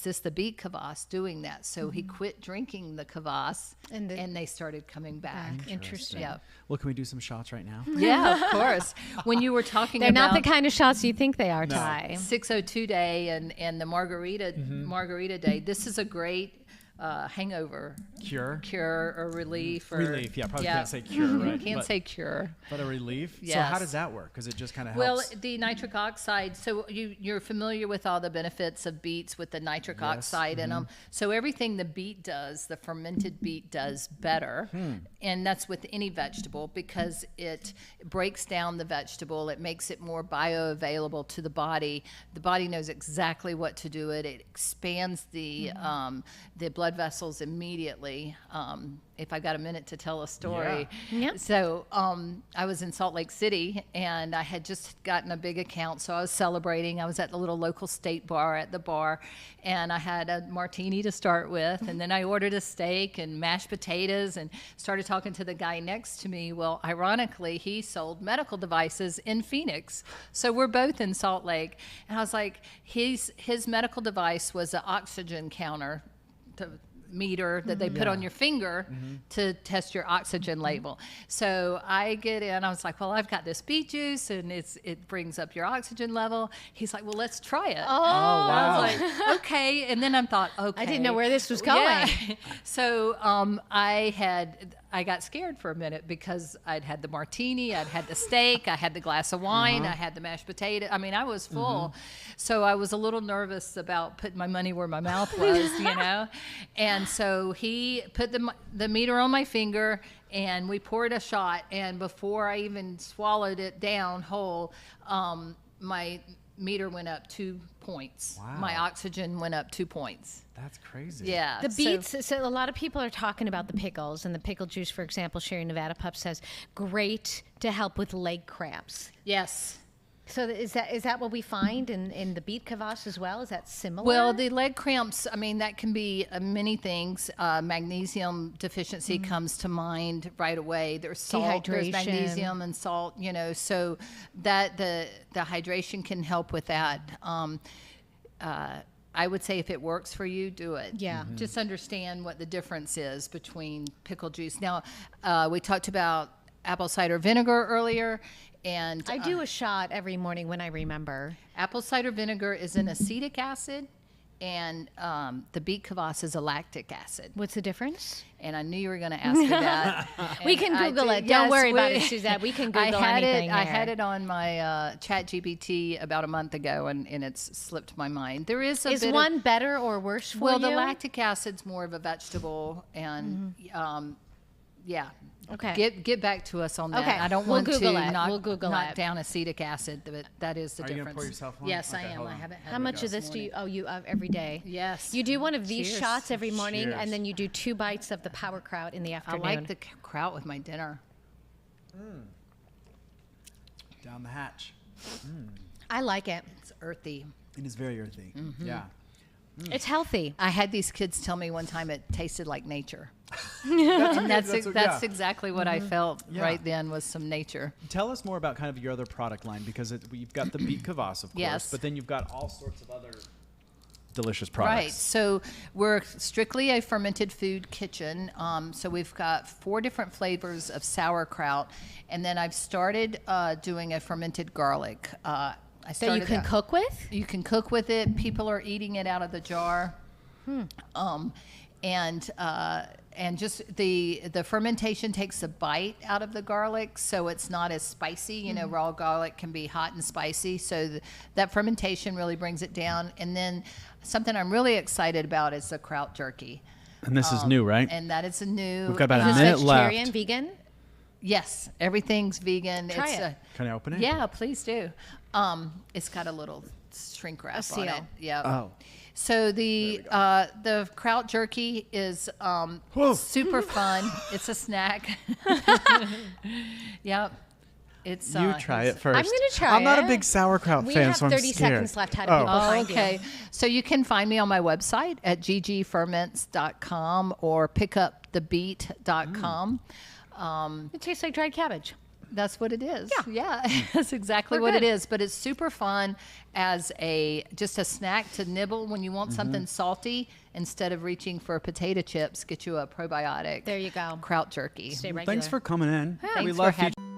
this the beet kvass doing that? So he quit drinking the kvass, and they started coming back. Interesting. Yeah. Well, can we do some shots right now? Yeah, of course. When you were talking They're about not the kind of shots you think they are, Ty. 602 Day and the margarita day, this is a great hangover cure or relief. Yeah, probably can't say cure, right? Can't say cure. But a relief? Yes. So how does that work? Because it just kind of Well, helps. the nitric oxide, so you're familiar with all the benefits of beets with the nitric oxide in them. So everything the beet does, the fermented beet does better. And that's with any vegetable, because it breaks down the vegetable. It makes it more bioavailable to the body. The body knows exactly what to do it. It expands the blood vessels immediately. If I got a minute to tell a story. Yeah. So I was in Salt Lake City, and I had just gotten a big account, so I was celebrating. I was at the little local state bar at the bar, and I had a martini to start with, and then I ordered a steak and mashed potatoes and started talking to the guy next to me. Well, ironically, he sold medical devices in Phoenix. So we're both in Salt Lake. And I was like, his medical device was an oxygen counter meter that they put on your finger to test your oxygen label. So I get in, I was like, well, I've got this beet juice, and it brings up your oxygen level. He's like, well, let's try it. Oh, wow. I was like, okay. And then I thought, okay. I didn't know where this was going. Yeah. So I got scared for a minute, because I'd had the martini, I'd had the steak, I had the glass of wine, I had the mashed potato. I mean, I was full. So I was a little nervous about putting my money where my mouth was, And so he put the meter on my finger, and we poured a shot. And before I even swallowed it down whole, my meter went up 2 points. Wow. My oxygen went up 2 points. That's crazy. Yeah. The beets, so a lot of people are talking about the pickles, and the pickle juice, for example, Sherry Nevada Pup says, great to help with leg cramps. Yes. So is that what we find in the beet kvass as well? Is that similar? Well, the leg cramps, I mean, that can be many things. Magnesium deficiency comes to mind right away. There's salt, there's magnesium and salt, so that the hydration can help with that. I would say if it works for you, do it. Yeah. Just understand what the difference is between pickle juice. Now, we talked about apple cider vinegar earlier. And I do a shot every morning when I remember. Apple cider vinegar is an acetic acid, and the beet kvass is a lactic acid. What's the difference? And I knew you were going to ask me that. We can Google it. Don't worry about it, Suzette. We can Google anything. I had it on my Chat GPT about a month ago, and it's slipped my mind. There is Is one better or worse for you? Well, the lactic acid's more of a vegetable, and yeah. Okay. Get back to us on that. Okay. I don't We'll want Google to it. knock, We'll Google knock it. down acetic acid, but that is the Are you difference. gonna pour yourself one? Yes, Okay, I am. hold I on. haven't had How it much of this morning. do you every day? Yes. You do one of these Cheers. shots every morning, Cheers. and then you do 2 bites of the power kraut in the I afternoon. like the kraut with my dinner. Down the hatch. I like it. It's earthy. It is very earthy. Yeah. It's healthy. I had these kids tell me one time it tasted like nature. That's And that's yeah. exactly what I felt Yeah. right then was some nature. Tell us more about kind of your other product line, because you've got the beet kvass, of course, Yes. but then you've got all sorts of other delicious products. Right. So we're strictly a fermented food kitchen. So we've got 4 different flavors of sauerkraut, and then I've started doing a fermented garlic. That you can cook with? You can cook with it. People are eating it out of the jar. And just the fermentation takes a bite out of the garlic, so it's not as spicy. You know, raw garlic can be hot and spicy, so that fermentation really brings it down. And then something I'm really excited about is the kraut jerky. And this is new, right? And that is a new. We've got about Is a this minute vegetarian, left. vegan? Yes, everything's vegan. Try it's it. Can I open it? Yeah, please do. It's got a little shrink wrap on seal. it. Yeah. Oh. So the kraut jerky is super fun. It's a snack. Yep. It's You try it first. I'm gonna try I'm not a it. big sauerkraut We fan, have so I'm 30 scared. seconds left. How do Oh. people find you? Okay. So you can find me on my website at ggferments.com or pickupthebeet.com. It tastes like dried cabbage. That's what it is. Yeah. That's exactly We're what good. it is. But it's super fun as just a snack to nibble when you want something salty. Instead of reaching for potato chips, get you a probiotic. There you go. Kraut jerky. Stay regular. Thanks for coming in. Thanks we for love having featuring